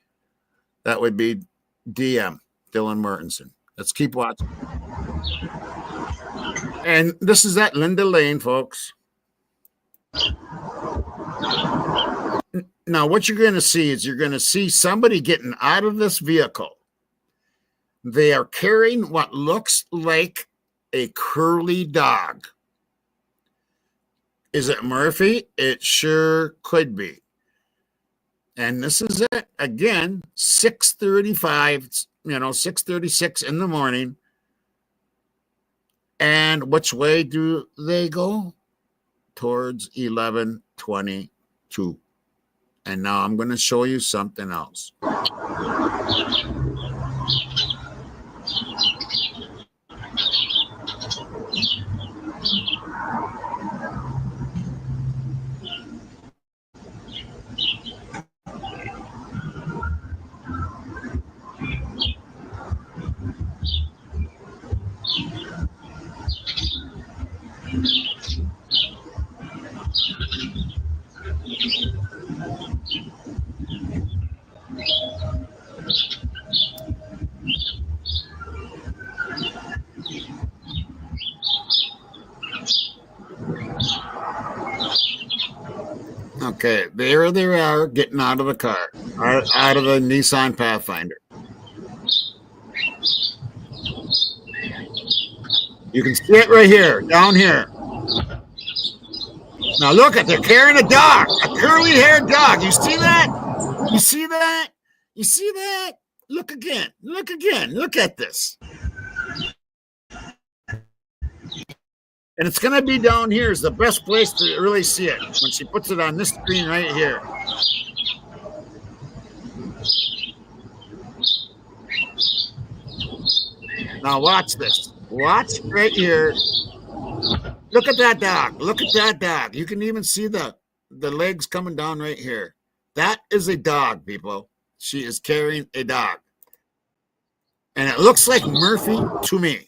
DM Dylan Mertensen. Let's keep watching. And this is at Linda Lane, folks. Now, what you're going to see is you're going to see somebody getting out of this vehicle. They are carrying what looks like a curly dog. Is it Murphy? It sure could be. And this is it. Again, 6:35, 6:36 in the morning. And which way do they go? Towards 11:22. And now I'm going to show you something else. Okay, there they are getting out of the car, out of the Nissan Pathfinder. You can see it right here, down here. Now look at, they're carrying a dog, a curly-haired dog. You see that? You see that? You see that? Look again. Look again. Look at this. And it's going to be down here is the best place to really see it when she puts it on this screen right here. Now watch this. Watch right here. Look at that dog. Look at that dog. You can even see the legs coming down right here. That is a dog, people. She is carrying a dog. And it looks like Murphy to me.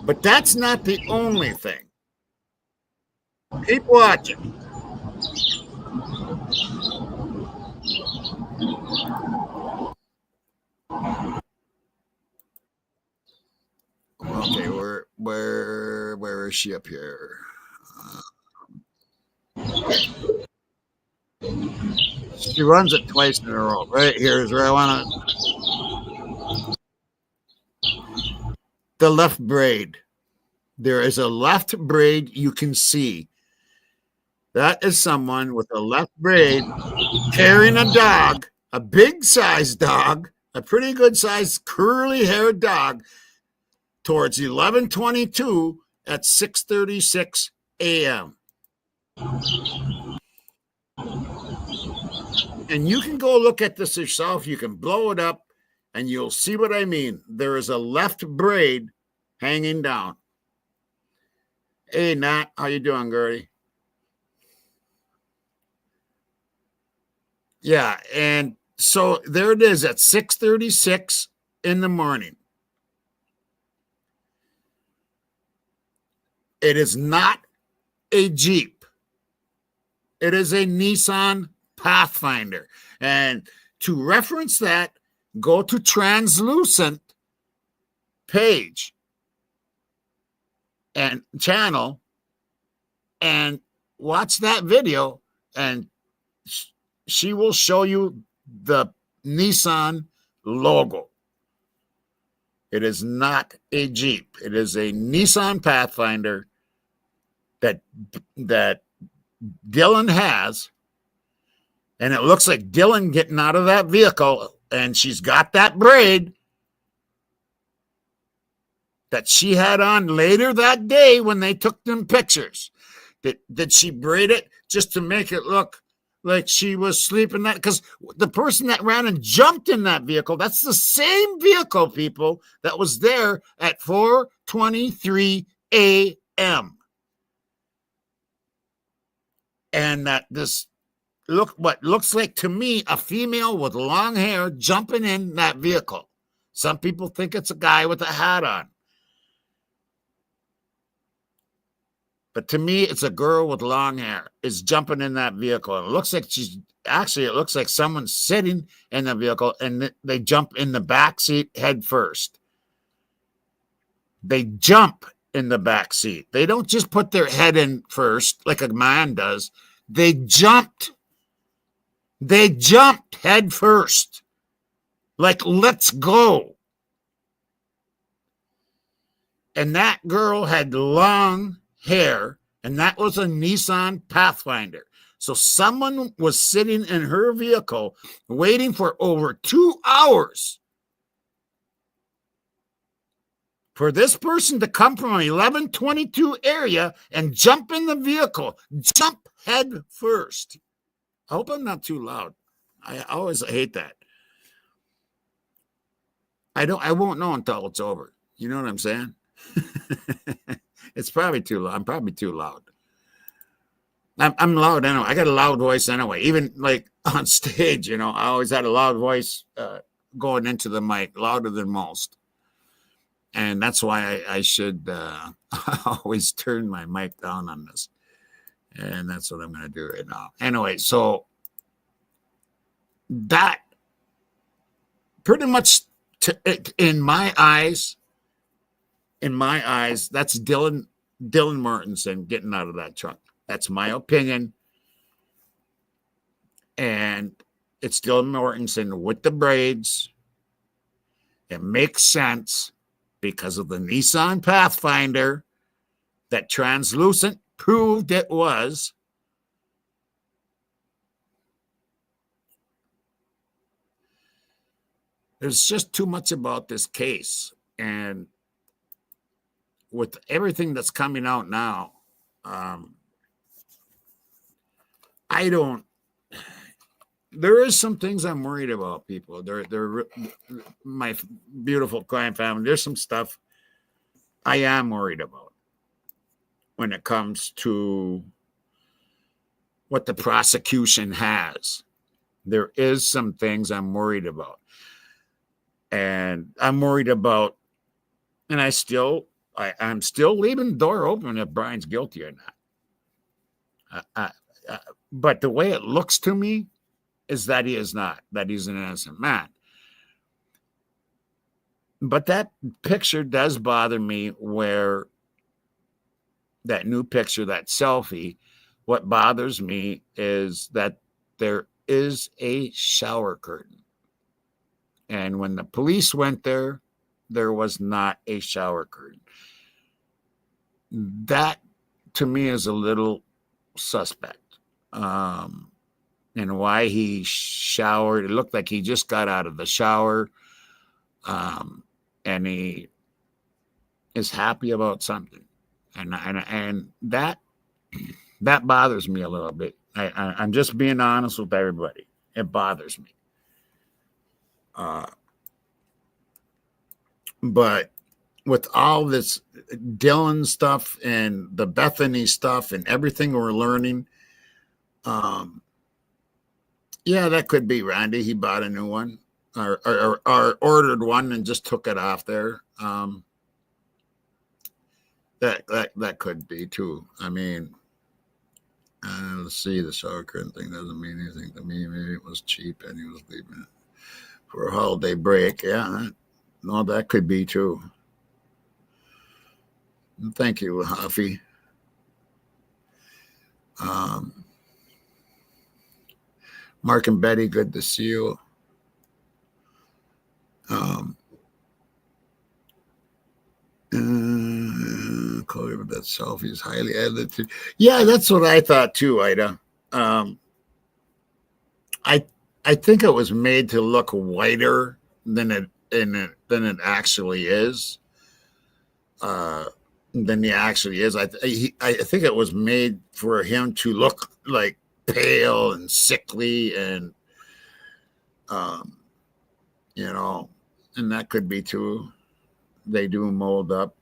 But that's not the only thing. Keep watching. Okay, where is she up here? She runs it twice in a row. Right here is where I want to. The left braid. There is a left braid you can see. That is someone with a left braid carrying a dog, a big sized dog, a pretty good sized curly haired dog, towards 11:22 at 6:36 a.m. And you can go look at this yourself. You can blow it up and you'll see what I mean. There is a left braid hanging down. Hey, Nat, how you doing, Gertie? Yeah, and so there it is at 6:36 in the morning. It is not a Jeep. It is a Nissan Pathfinder. And to reference that, go to Translucent page and channel and watch that video, and she will show you the Nissan logo. It is not a Jeep. It is a Nissan Pathfinder that Dylan has, and it looks like Dylan getting out of that vehicle, and she's got that braid that she had on later that day when they took them pictures. Did she braid it just to make it look like she was sleeping. That because the person that ran and jumped in that vehicle, that's the same vehicle, people, that was there at 4:23 a.m. And that this what looks like to me a female with long hair jumping in that vehicle. Some people think it's a guy with a hat on. But to me, it's a girl with long hair is jumping in that vehicle. And it looks like it looks like someone's sitting in the vehicle and they jump in the back seat head first. They jump in the back seat. They don't just put their head in first like a man does. They jumped. They jumped head first. Like, let's go. And that girl had long hair, and that was a Nissan Pathfinder. So someone was sitting in her vehicle waiting for over 2 hours for this person to come from an 1122 area and jump in the vehicle, jump head first. I hope I'm not too loud. I always hate that. I won't know until it's over. You know what I'm saying? It's probably too loud. I'm probably too loud. I'm loud anyway. I got a loud voice anyway. Even like on stage, I always had a loud voice going into the mic, louder than most. And that's why I should always turn my mic down on this. And that's what I'm going to do right now. Anyway, so that pretty much, in my eyes, that's Dylan Mortensen getting out of that truck. That's my opinion. And it's Dylan Mortensen with the braids. It makes sense because of the Nissan Pathfinder that translucent proved it was. There's just too much about this case. And with everything that's coming out now, there is some things I'm worried about, people. They're my beautiful crime family. There's some stuff I am worried about when it comes to what the prosecution has. There is some things I'm worried about. And I'm worried about, and I'm still leaving the door open if Brian's guilty or not. But the way it looks to me is that he is not, that he's an innocent man. But that picture does bother me, where that new picture, that selfie, what bothers me is that there is a shower curtain. And when the police went there, there was not a shower curtain. That, to me, is a little suspect. And why he showered, it looked like he just got out of the shower. And he is happy about something. And that bothers me a little bit. I'm just being honest with everybody. It bothers me. But with all this Dylan stuff and the Bethany stuff and everything we're learning, yeah, that could be Randy. He bought a new one or ordered one and just took it off there. That could be too. I mean, let's see, the shower curtain thing doesn't mean anything to me. Maybe it was cheap and he was leaving it for a holiday break. Yeah, no, that could be too. Thank you, Huffy. Mark and Betty, good to see you. Chloe with that selfie is highly edited. Yeah, that's what I thought too, Ida. I think it was made to look whiter than it actually is. I think it was made for him to look like pale and sickly, and you know, and that could be too. They do mold up.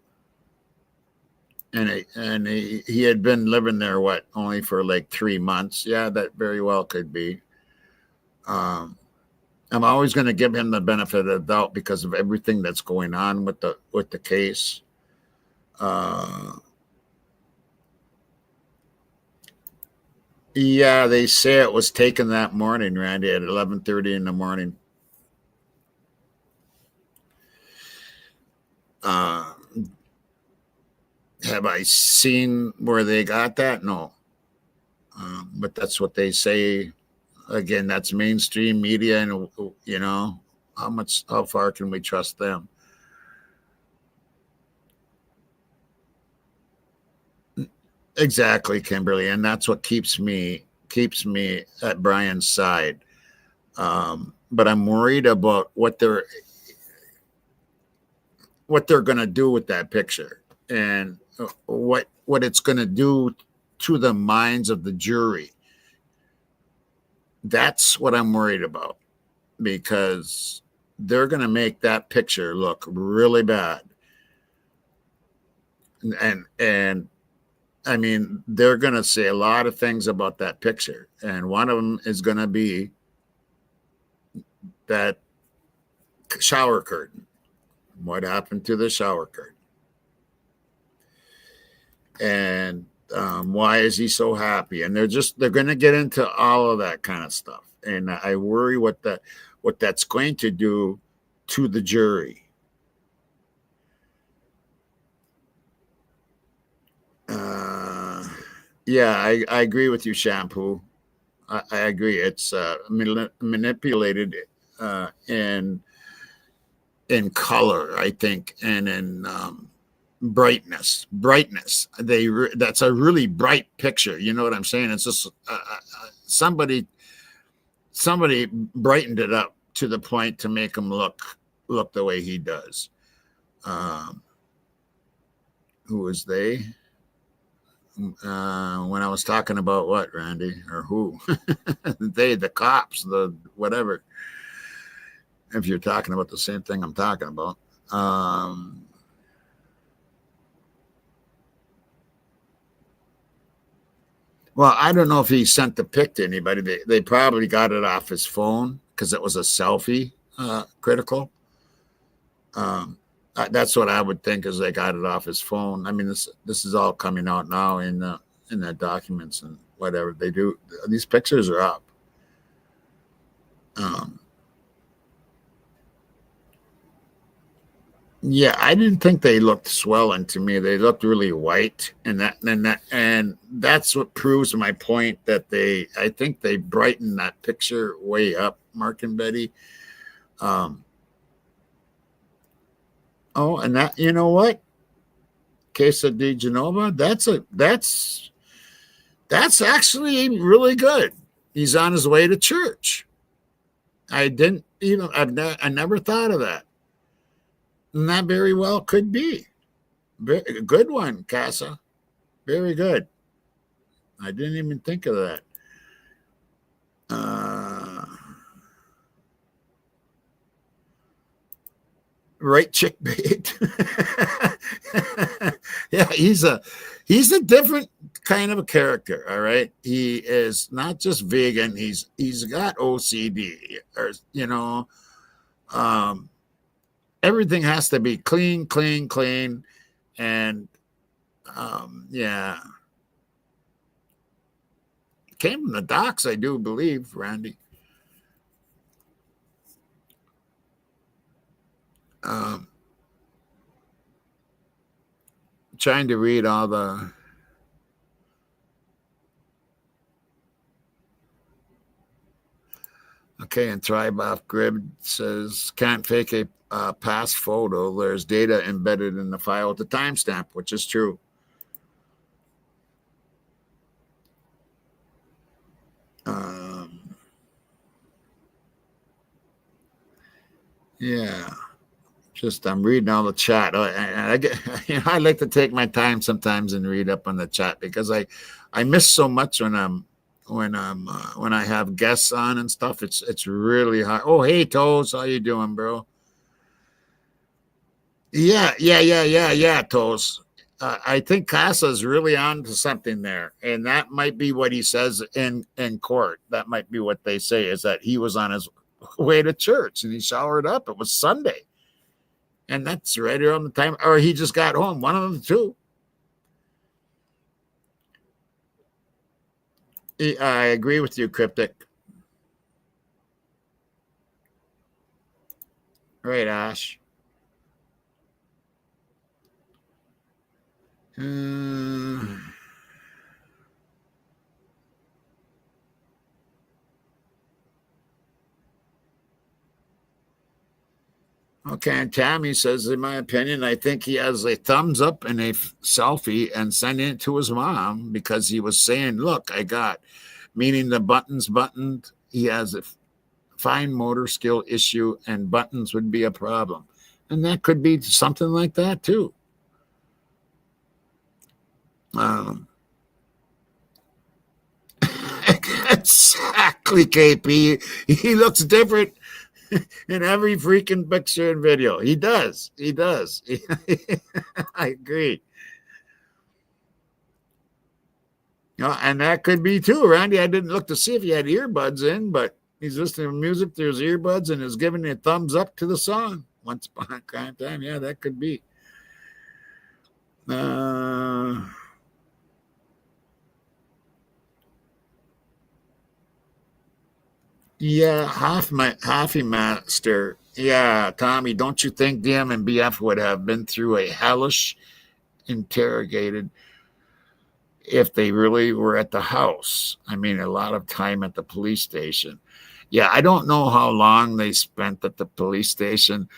And he had been living there, only for like 3 months. Yeah, that very well could be. I'm always going to give him the benefit of the doubt because of everything that's going on with the case. Yeah, they say it was taken that morning, Randy, at 11:30 in the morning. Have I seen where they got that? No. But that's what they say. Again, that's mainstream media, and you know, how far can we trust them? Exactly, Kimberly, and that's what keeps me at Brian's side. But I'm worried about what they're going to do with that picture, and what it's going to do to the minds of the jury. That's what I'm worried about, because they're going to make that picture look really bad. And I mean, they're going to say a lot of things about that picture. And one of them is going to be that shower curtain. What happened to the shower curtain? And why is he so happy? And they're going to get into all of that kind of stuff. And I worry what that's going to do to the jury. Yeah, I agree with you, Shampoo. I agree. It's manipulated in color, I think, and in brightness. That's a really bright picture. You know what I'm saying? It's just somebody brightened it up to the point to make him look the way he does. Who is they? When I was talking about what, Randy, or who? They, the cops, the whatever. If you're talking about the same thing I'm talking about. Well, I don't know if he sent the pic to anybody. They probably got it off his phone because it was a selfie critical. That's what I would think, is they got it off his phone. I mean, this is all coming out now in the documents and whatever they do. These pictures are up. Yeah, I didn't think they looked swollen to me. They looked really white, and that's what proves my point that I think they brightened that picture way up, Mark and Betty. Oh, and that, you know what? Casa de Genova, that's actually really good. He's on his way to church. I never thought of that. And that very well could be. Very good one, Casa. Very good. I didn't even think of that. Right chick bait. Yeah, he's a different kind of a character. All right, he is not just vegan. He's got OCD, or everything has to be clean, and yeah, came from the docks, I do believe, Randy. Trying to read all the and Tribe Off Grid says can't fake a past photo. There's data embedded in the file with the timestamp, which is true. Yeah. Just I'm reading all the chat. I get, I like to take my time sometimes and read up on the chat because I miss so much when I'm when I have guests on and stuff. It's really hard. Oh, hey Toes, how you doing, bro? Yeah, Toes. I think Casa's really on to something there, and that might be what he says in court. That might be what they say, is that he was on his way to church and he showered up. It was Sunday, and that's right around the time, or he just got home. One of the two. I agree with you, Cryptic. Right, Ash. Okay, and Tammy says, in my opinion, I think he has a thumbs up and a selfie and sending it to his mom because he was saying, look, I got, meaning the buttons buttoned. He has a fine motor skill issue and buttons would be a problem. And that could be something like that too. Exactly, KP. He looks different in every freaking picture and video. He does. I agree. And that could be too, Randy. I didn't look to see if he had earbuds in, but he's listening to music through his earbuds and is giving a thumbs up to the song. Once Upon a Crime Time. Yeah, that could be. Yeah, Hoffy Master. Yeah, Tommy, don't you think DM and BF would have been through a hellish interrogated if they really were at the house? I mean, a lot of time at the police station. Yeah, I don't know how long they spent at the police station.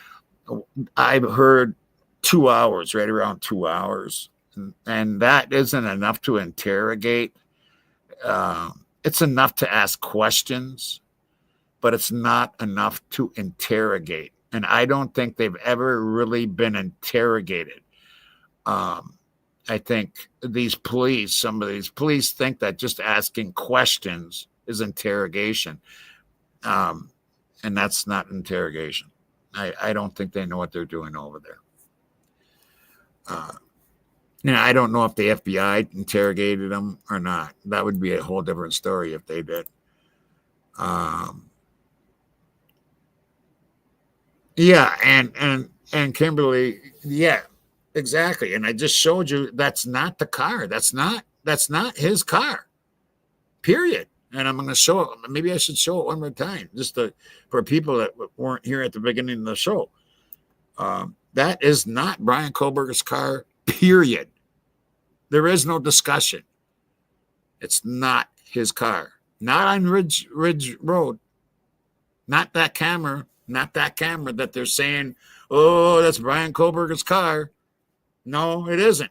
I've heard 2 hours, right around 2 hours. And that isn't enough to interrogate. It's enough to ask questions, but it's not enough to interrogate. And I don't think they've ever really been interrogated. I think some of these police think that just asking questions is interrogation. And that's not interrogation. I don't think they know what they're doing over there. I don't know if the FBI interrogated them or not. That would be a whole different story if they did. Yeah, and Kimberly, yeah, exactly. And I just showed you that's not the car. That's not his car. Period. And I'm going to show it. Maybe I should show it one more time, just for people that weren't here at the beginning of the show. That is not Brian Kohlberger's car. Period. There is no discussion. It's not his car. Not on Ridge Road. Not that camera. Not that camera that they're saying, oh, that's Brian Kohlberger's car. No, it isn't.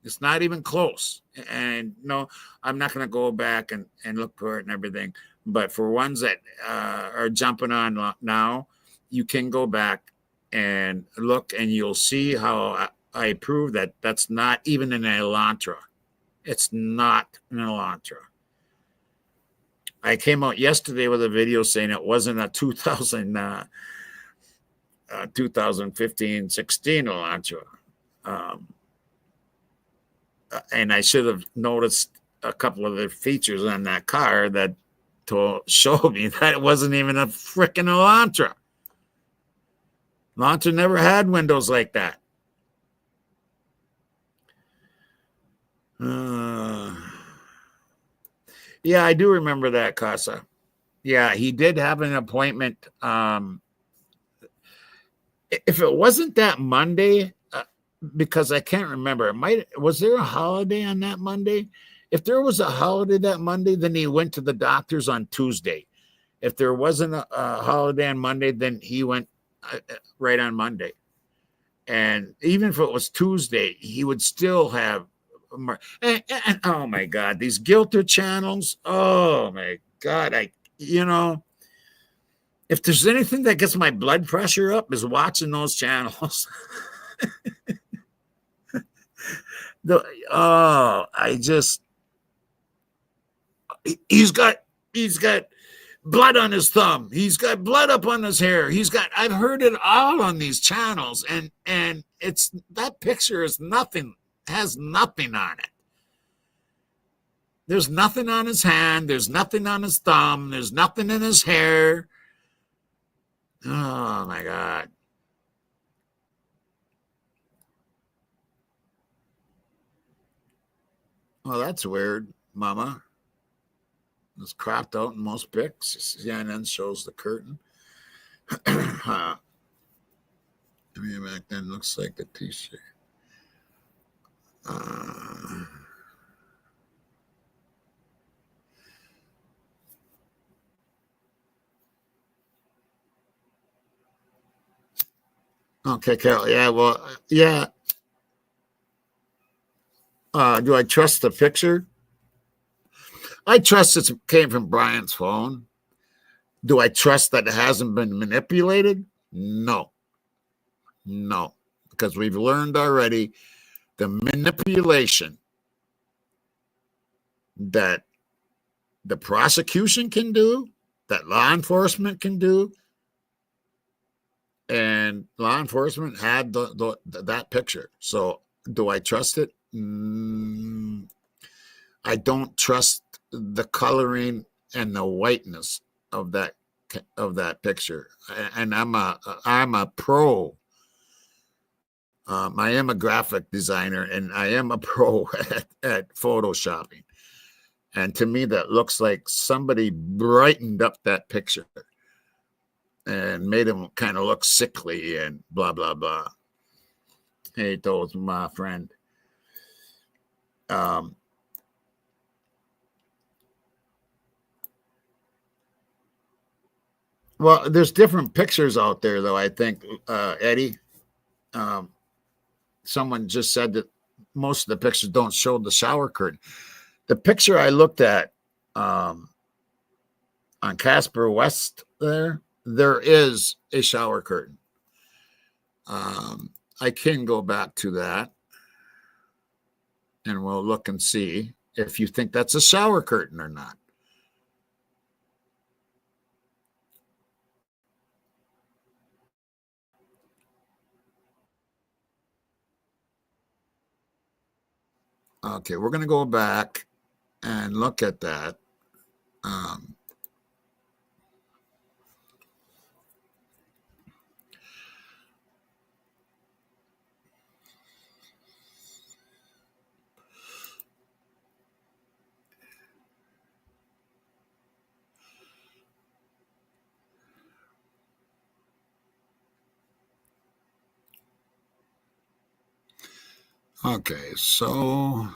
It's not even close. And no, I'm not going to go back and look for it and everything. But for ones that are jumping on now, you can go back and look and you'll see how I prove that that's not even an Elantra. It's not an Elantra. I came out yesterday with a video saying it wasn't a 2015-16 Elantra. And I should have noticed a couple of the features on that car that showed me that it wasn't even a freaking Elantra. Elantra never had windows like that. Yeah, I do remember that, Casa. Yeah, he did have an appointment. If it wasn't that Monday, because I can't remember, was there a holiday on that Monday? If there was a holiday that Monday, then he went to the doctor's on Tuesday. If there wasn't a holiday on Monday, then he went right on Monday. And even if it was Tuesday, he would still have. And oh my God, these Gilter channels. Oh my God. If there's anything that gets my blood pressure up is watching those channels. He's got blood on his thumb. He's got blood up on his hair. I've heard it all on these channels, and it's that picture is nothing, has nothing on it. There's nothing on his hand. There's nothing on his thumb. There's nothing in his hair. Oh my God. Well, that's weird, Mama. It's cropped out in most pics. CNN shows the curtain. I mean, back then looks like a t-shirt. Okay, Carol. Yeah, well, yeah. Do I trust the picture? I trust it came from Brian's phone. Do I trust that it hasn't been manipulated? No. No. Because we've learned already the manipulation that the prosecution can do, that law enforcement can do, and law enforcement had that picture. So do I trust it? I don't trust the coloring and the whiteness of that picture. And I'm a pro. I am a graphic designer, and I am a pro at photoshopping. And to me, that looks like somebody brightened up that picture and made him kind of look sickly and blah, blah, blah. Hey, those, my friend. Well, there's different pictures out there, though, I think, Eddie. Someone just said that most of the pictures don't show the shower curtain. The picture I looked at on Casper West there is a shower curtain. I can go back to that, and we'll look and see if you think that's a shower curtain or not. Okay, we're going to go back and look at that. Okay, so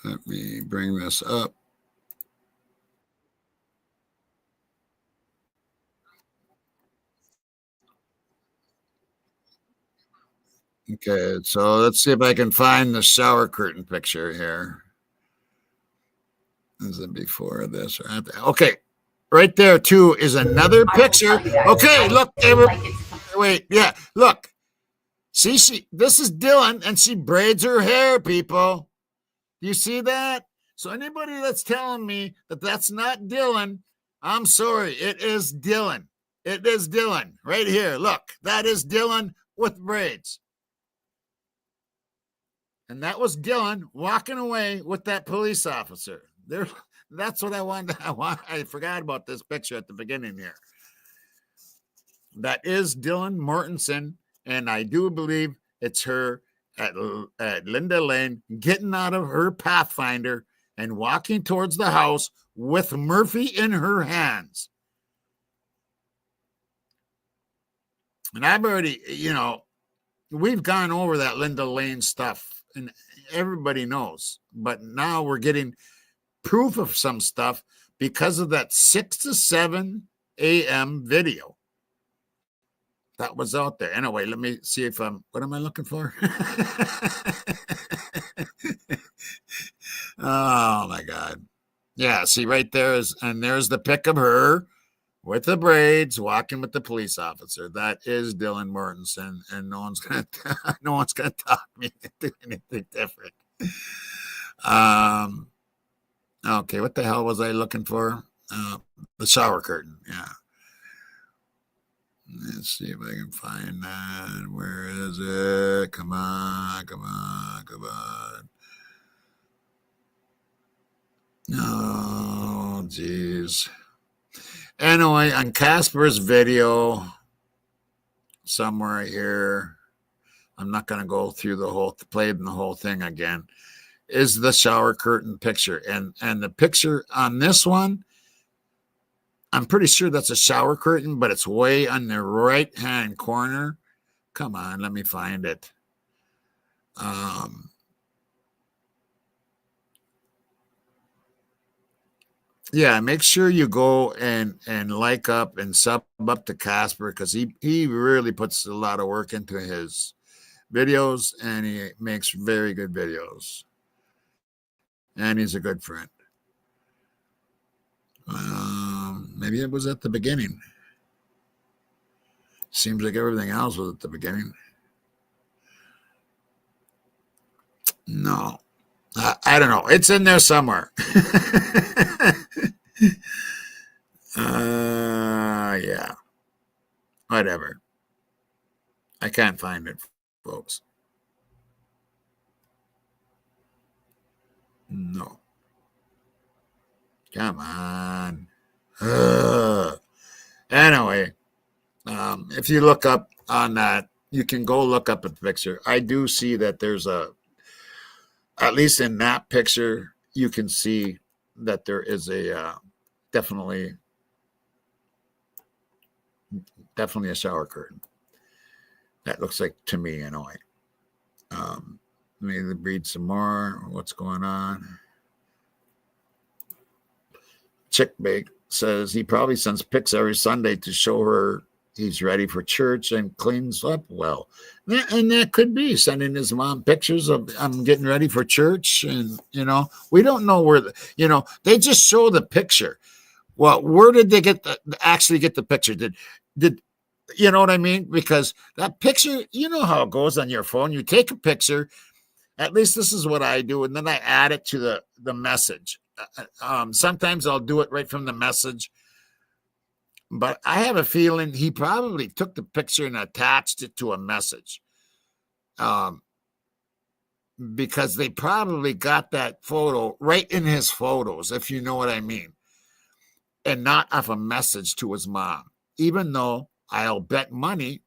let me bring this up. Okay, so let's see if I can find the shower curtain picture here. Is it before this or after? Okay, right there too is another picture. Okay, look, wait, yeah, look. See, this is Dylan, and she braids her hair, people. You see that? So anybody that's telling me that that's not Dylan, I'm sorry. It is Dylan. It is Dylan right here. Look, that is Dylan with braids. And that was Dylan walking away with that police officer. There, that's what I wanted. I forgot about this picture at the beginning here. That is Dylan Mortensen, and I do believe it's her at Linda Lane getting out of her Pathfinder and walking towards the house with Murphy in her hands. And I've already, we've gone over that Linda Lane stuff, and everybody knows. But now we're getting proof of some stuff because of that 6 to 7 a.m. video that was out there. Anyway, let me see if what am I looking for? Oh my God. Yeah, see right there there's the pic of her with the braids walking with the police officer. That is Dylan Mortensen, and no one's gonna talk me into anything different. Okay, what the hell was I looking for? The shower curtain. Yeah. Let's see if I can find that. Where is it? Come on, come on, come on. Oh, geez. Anyway, on Casper's video, somewhere here, I'm not going to go through play the whole thing again, is the shower curtain picture. And the picture on this one, I'm pretty sure that's a shower curtain, but it's way on the right-hand corner. Come on, let me find it. Yeah, make sure you go and like up and sub up to Casper, because he really puts a lot of work into his videos, and he makes very good videos. And he's a good friend. Maybe it was at the beginning. Seems like everything else was at the beginning. No. I don't know. It's in there somewhere. Yeah. Whatever. I can't find it, folks. No. Come on. Anyway, if you look up on that, you can go look up at the picture. I do see that there's at least in that picture, you can see that there is a definitely a shower curtain. That looks like, to me, anyway. Let me read some more. What's going on? Chickbake says he probably sends pics every Sunday to show her he's ready for church and cleans up well. And that could be sending his mom pictures of I'm getting ready for church. And, we don't know where, they just show the picture. Well, where did they actually get the picture? Did you know what I mean? Because that picture, you know how it goes on your phone. You take a picture. At least this is what I do. And then I add it to the message. Sometimes I'll do it right from the message. But I have a feeling he probably took the picture and attached it to a message. Because they probably got that photo right in his photos, if you know what I mean. And not off a message to his mom. Even though I'll bet money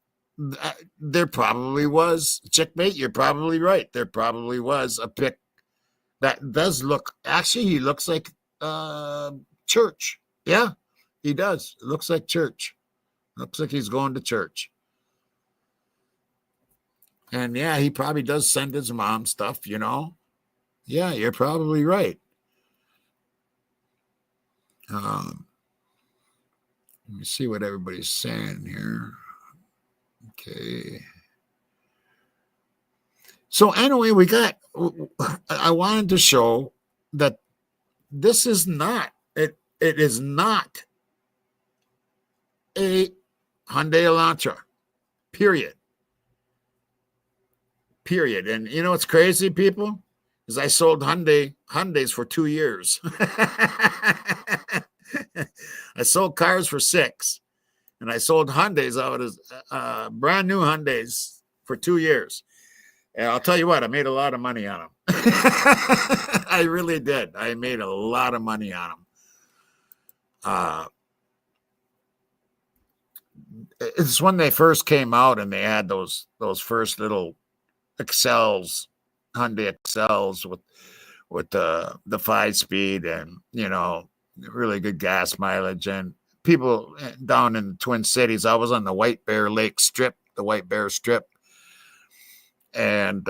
there probably was, Chickmate, you're probably right. There probably was a pic that does look, actually, he looks like church. Yeah, he does. It looks like church. Looks like he's going to church. And yeah, he probably does send his mom stuff, Yeah, you're probably right. Let me see what everybody's saying here. Okay. So anyway, I wanted to show that this is not, it is not a Hyundai Elantra, period. And you know what's crazy, people? Is I sold Hyundais for 2 years. I sold cars for 6, and I sold Hyundais out as brand new Hyundais for 2 years. And I'll tell you what, I made a lot of money on them. I really did. I made a lot of money on them. It's when they first came out and they had those first little Excels, Hyundai Excels with the 5-speed and, really good gas mileage. And people down in the Twin Cities, I was on the White Bear Lake Strip, the White Bear Strip. And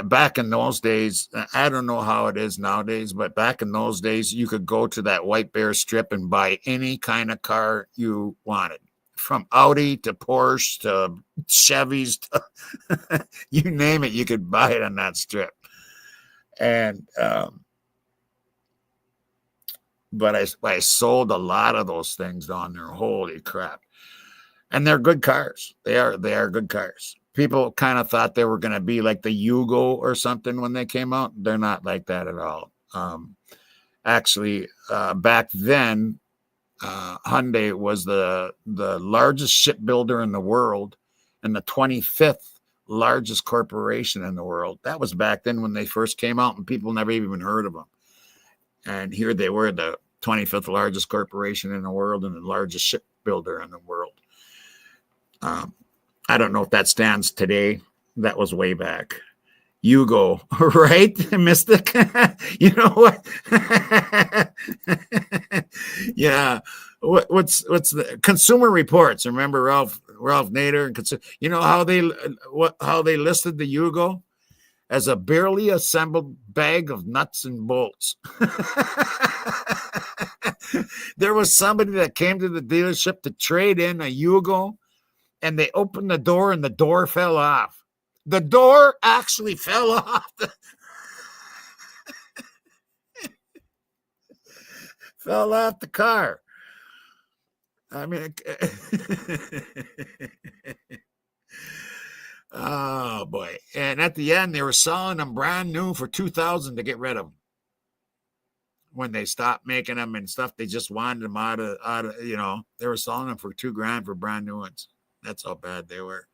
back in those days, I don't know how it is nowadays, but back in those days, you could go to that White Bear Strip and buy any kind of car you wanted, from Audi to Porsche to Chevys to you name it, you could buy it on that strip. And but I sold a lot of those things down there. Holy crap. And they're good cars. They are good cars. People kind of thought they were going to be like the Yugo or something when they came out. They're not like that at all. Actually, back then, Hyundai was the largest shipbuilder in the world and the 25th largest corporation in the world. That was back then when they first came out and people never even heard of them. And here they were, the 25th largest corporation in the world and the largest shipbuilder in the world. I don't know if that stands today. That was way back. Yugo, right, Mystic? You know what? Yeah. What's the Consumer Reports? Remember Ralph Nader and you know how they listed the Yugo as a barely assembled bag of nuts and bolts. There was somebody that came to the dealership to trade in a Yugo, and they opened the door and the door fell off. The door actually fell off. Fell off the car. I mean, oh boy. And at the end, they were selling them brand new for $2,000 to get rid of them. When they stopped making them and stuff, they just wanted them out of, you know, they were selling them for $2,000 for brand new ones. That's how bad they were.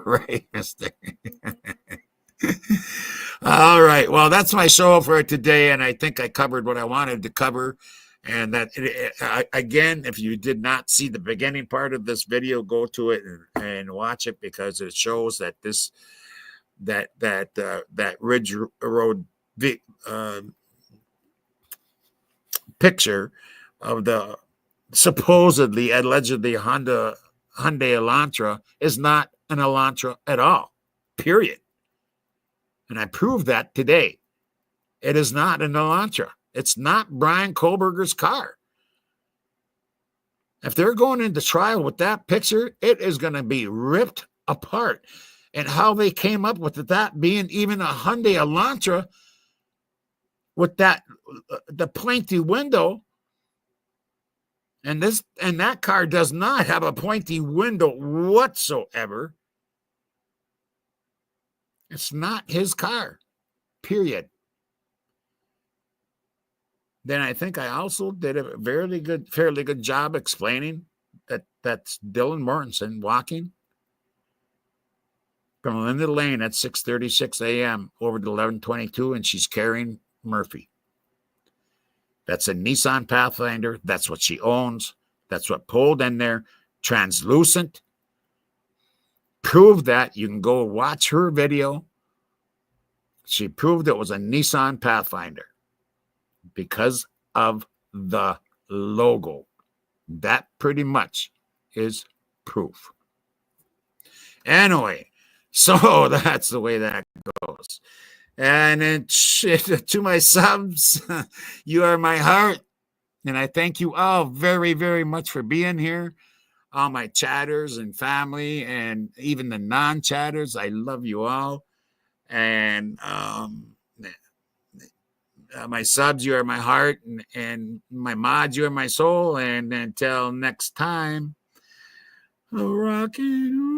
Right, Mister. All right. Well, that's my show for today, and I think I covered what I wanted to cover. And that again, if you did not see the beginning part of this video, go to it and watch it, because it shows that that Ridge Road picture of the supposedly, allegedly Hyundai Elantra is not an Elantra at all, period. And I proved that today. It is not an Elantra. It's not Brian Kohlberger's car. If they're going into trial with that picture, it is going to be ripped apart. And how they came up with that being even a Hyundai Elantra with that the pointy window, and that car does not have a pointy window whatsoever. It's not his car, period. Then I think I also did a fairly good job explaining that's Dylan Mortensen walking from Linda Lane at 6:36 a.m. over to 1122, and she's carrying Murphy. That's a Nissan Pathfinder. That's what she owns. That's what pulled in there. Translucent. Proved that. You can go watch her video. She proved it was a Nissan Pathfinder because of the logo. That pretty much is proof. Anyway, so that's the way that goes. And then to my subs, you are my heart. And I thank you all very, very much for being here. All my chatters and family and even the non-chatters, I love you all. And my subs, you are my heart. And my mods, you are my soul. And until next time, rock and roll.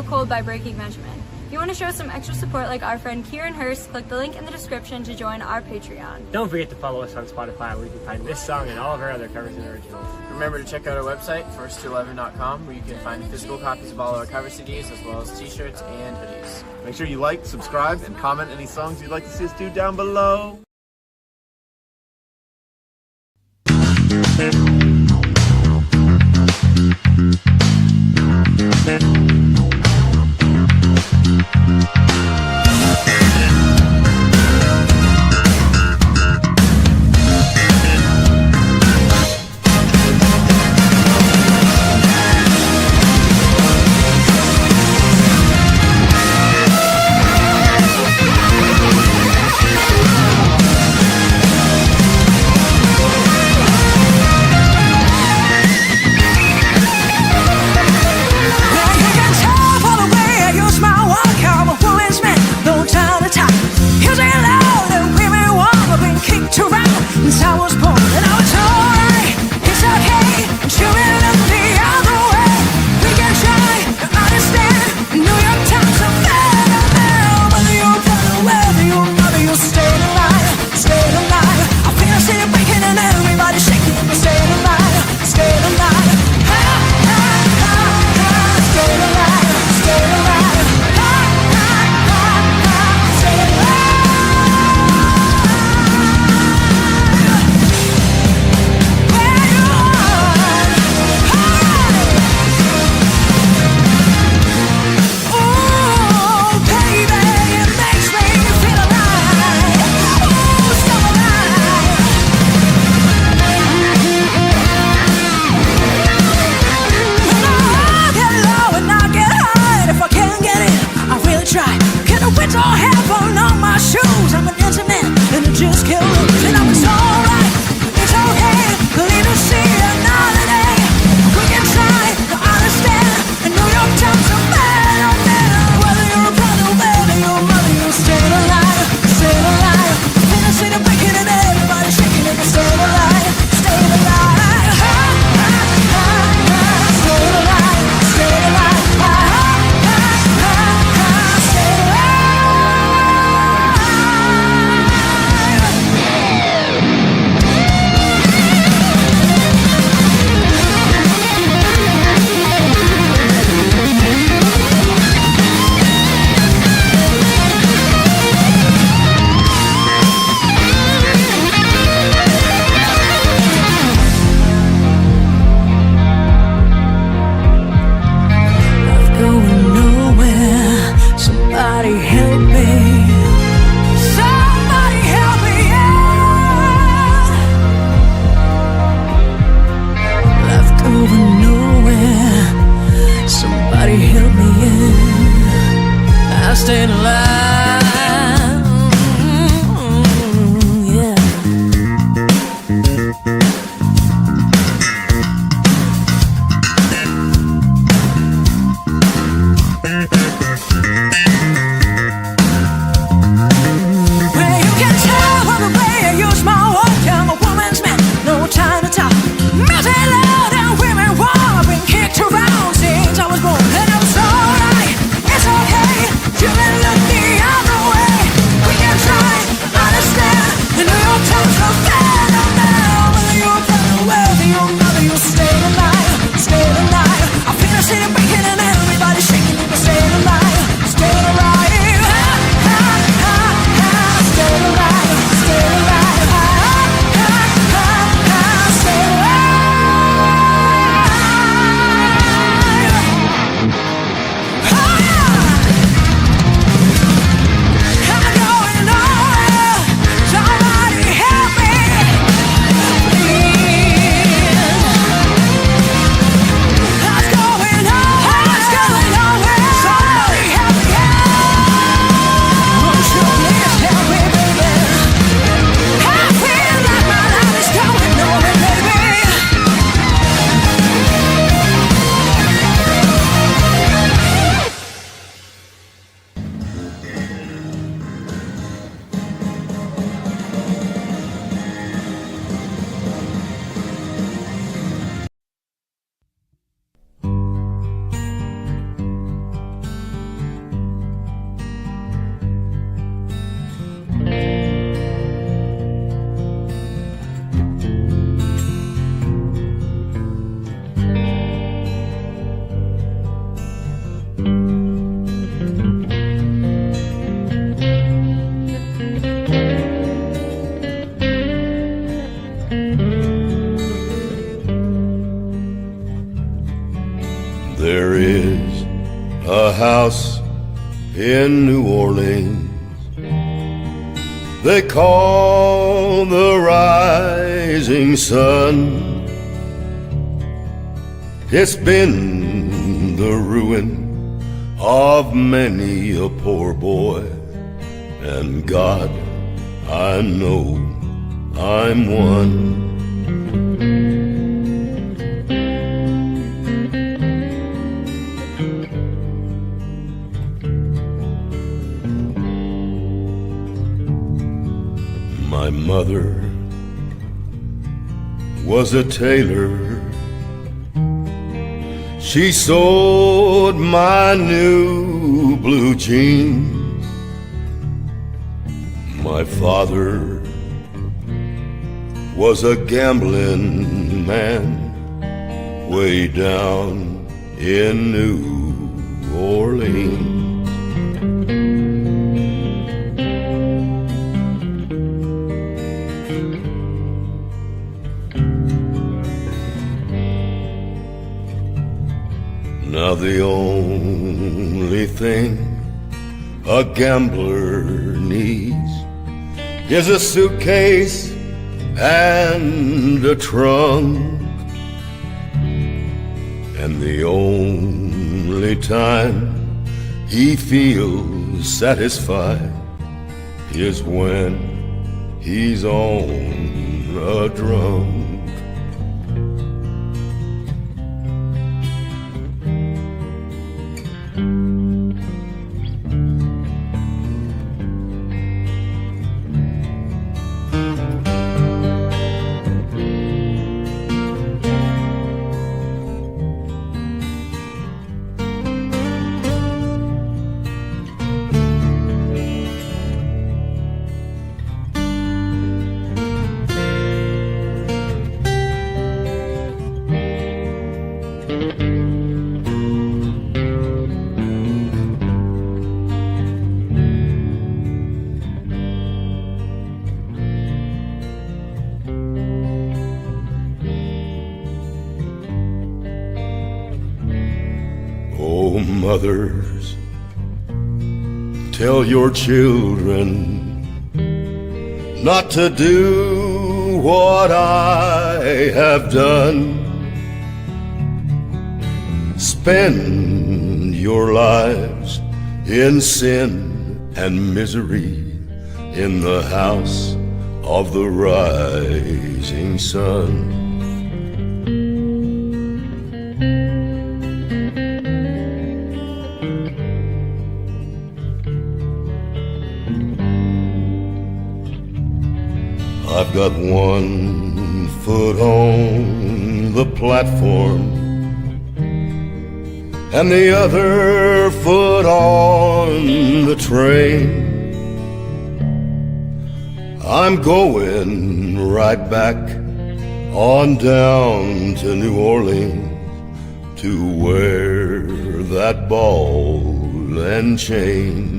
So Cold by Breaking Benjamin. If you want to show some extra support like our friend Kieran Hurst, click the link in the description to join our Patreon. Don't forget to follow us on Spotify where you can find this song and all of our other covers and originals. Remember to check out our website, first211.com, where you can find physical copies of all our cover CDs as well as t-shirts and hoodies. Make sure you like, subscribe, and comment any songs you'd like to see us do down below. Since I was born, and I'm so right, it's okay, you can look me in New Orleans. They call the rising sun. It's been the ruin of many a poor boy, and God, I know I'm one. My mother was a tailor. She sewed my new blue jeans. My father was a gambling man way down in New Orleans. Now the only thing a gambler needs is a suitcase and a trunk. And the only time he feels satisfied is when he's on a drum. Oh, mothers, tell your children not to do what I have done. Spend your lives in sin and misery in the house of the rising sun. I've got one foot on the platform and the other foot on the train. I'm going right back on down to New Orleans to wear that ball and chain.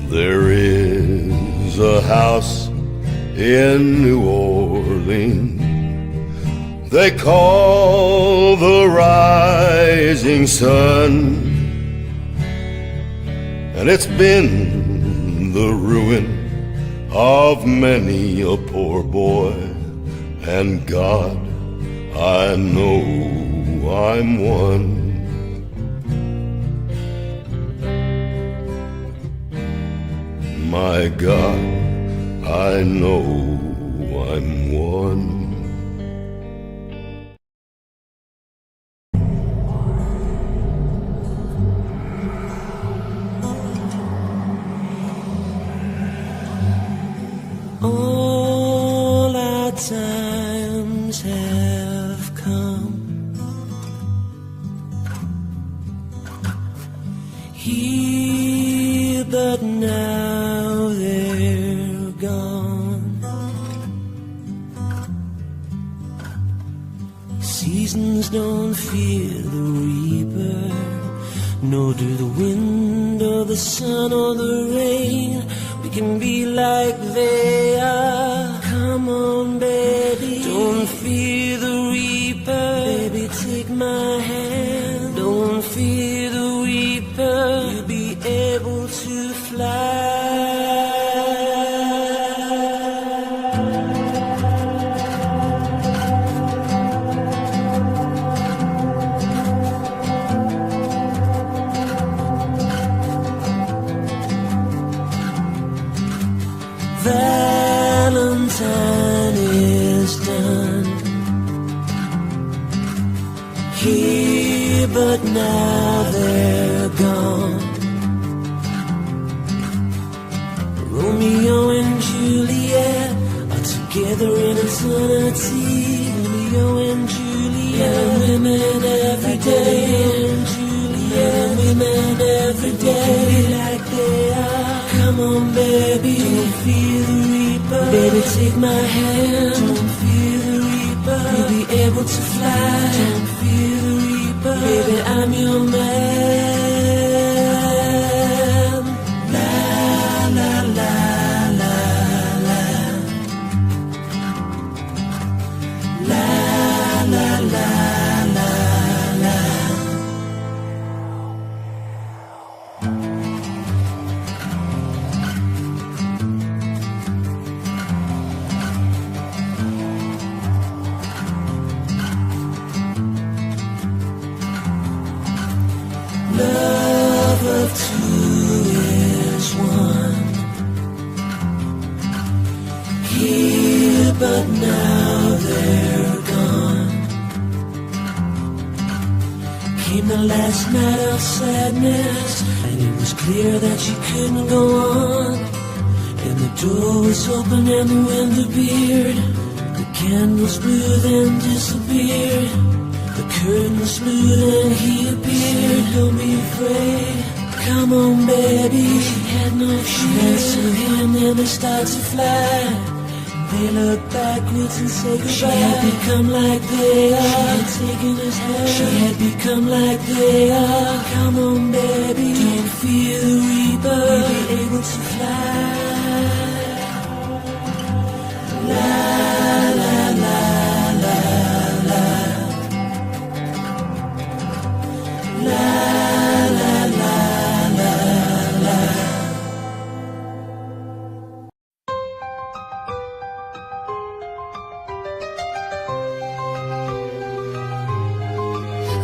There is a house in New Orleans they call the rising sun, and it's been the ruin of many a poor boy, and God, I know I'm one. My God, I know I'm one. All our times have come. Here, but now they're gone. Seasons don't fear the reaper, nor do the wind or the sun or the rain. We can be like they are. Come on, baby, don't fear the reaper. Baby, take my hand. Don't fear the reaper. You'll be able to fly. Valentine is done here, but now they're gone. Romeo and Juliet are together in eternity. Romeo and Juliet, and women every day. And Juliet, and women every day. Be like they are. Come on, baby, don't fear the reaper. Baby, take my hand. Don't fear the reaper. You'll be able to fly. Don't fear the reaper. Baby, I'm your man. La la la la la. La la la la la. Love of two is one. Here, but now they're gone. Came the last night of sadness, and it was clear that she couldn't go on. And the door was open and the wind appeared. The candles blew then disappeared. The curtains flew and he appeared. Don't be afraid. Come on, baby. She had no fear. To him and they start to fly. They look backwards and say goodbye. She had become like they are. She had taken his hand. She had become like they are. Come on, baby. Don't fear the reaper. You'll be able to fly. La la la la la. La la la la la.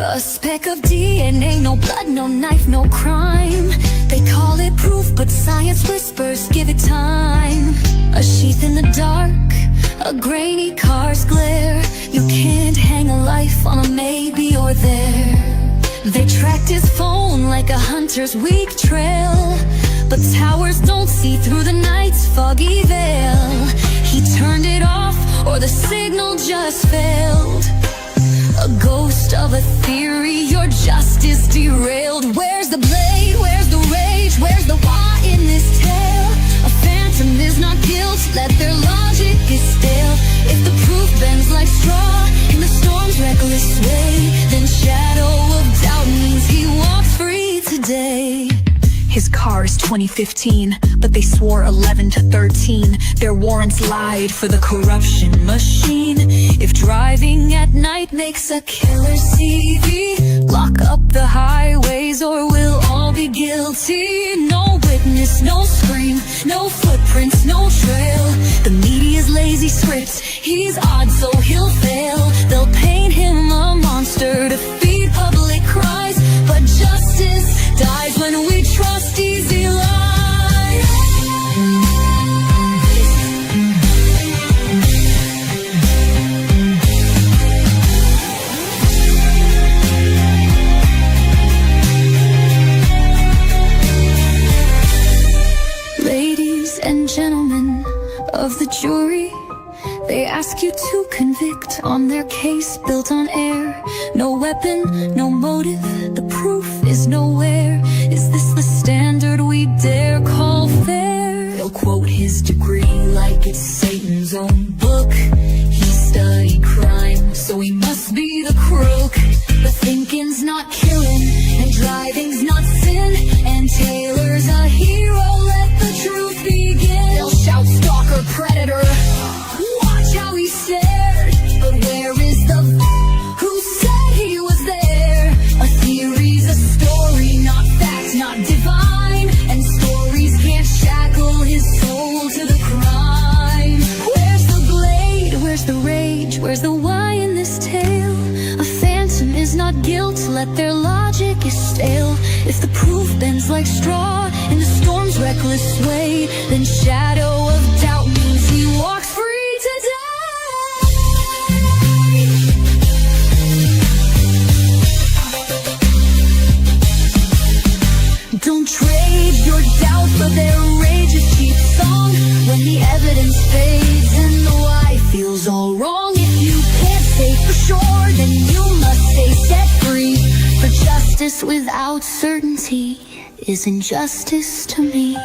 A speck of DNA, no blood, no knife, no crime. They call it proof, but science whispers, give it time. A sheath in the dark, a grainy car's glare. You can't hang a life on a maybe or there. They tracked his phone like a hunter's weak trail, but towers don't see through the night's foggy veil. He turned it off, or the signal just failed. A ghost of a theory, your justice derailed. Where's the blade? Where's the rage? Where's the why in this tale? A phantom is not guilt, let their logic is stale. If the proof bends like straw in the storm's reckless sway, then shadow of doubt means he walks free today. His car is 2015, but they swore 11 to 13. Their warrants lied for the corruption machine. If driving at night makes a killer CV, lock up the highways or we'll all be guilty. No witness, no scream, no footprints, no trail. The media's lazy scripts, he's odd so he'll fail. They'll paint him a monster to feed public cries, but justice dies when we trust easy lies. Ladies and gentlemen of the jury, they ask you to convict on their case built on air. No weapon, no motive, the proof is nowhere. Is this the standard we dare call fair? They'll quote his degree like it's Satan's own book. He studied crime, so he must be the crook. But thinking's not killing, and driving's not sin, and Taylor's a hero, let the truth begin. Where's the why in this tale? A phantom is not guilt, let their logic is stale. If the proof bends like straw in the storm's reckless sway, then shadow of doubt means he walks free today. Don't trade your doubt for their rage's cheap song. When the evidence fades and the why feels all wrong, if you can't say for sure, then you must stay set free. For justice without certainty is injustice to me.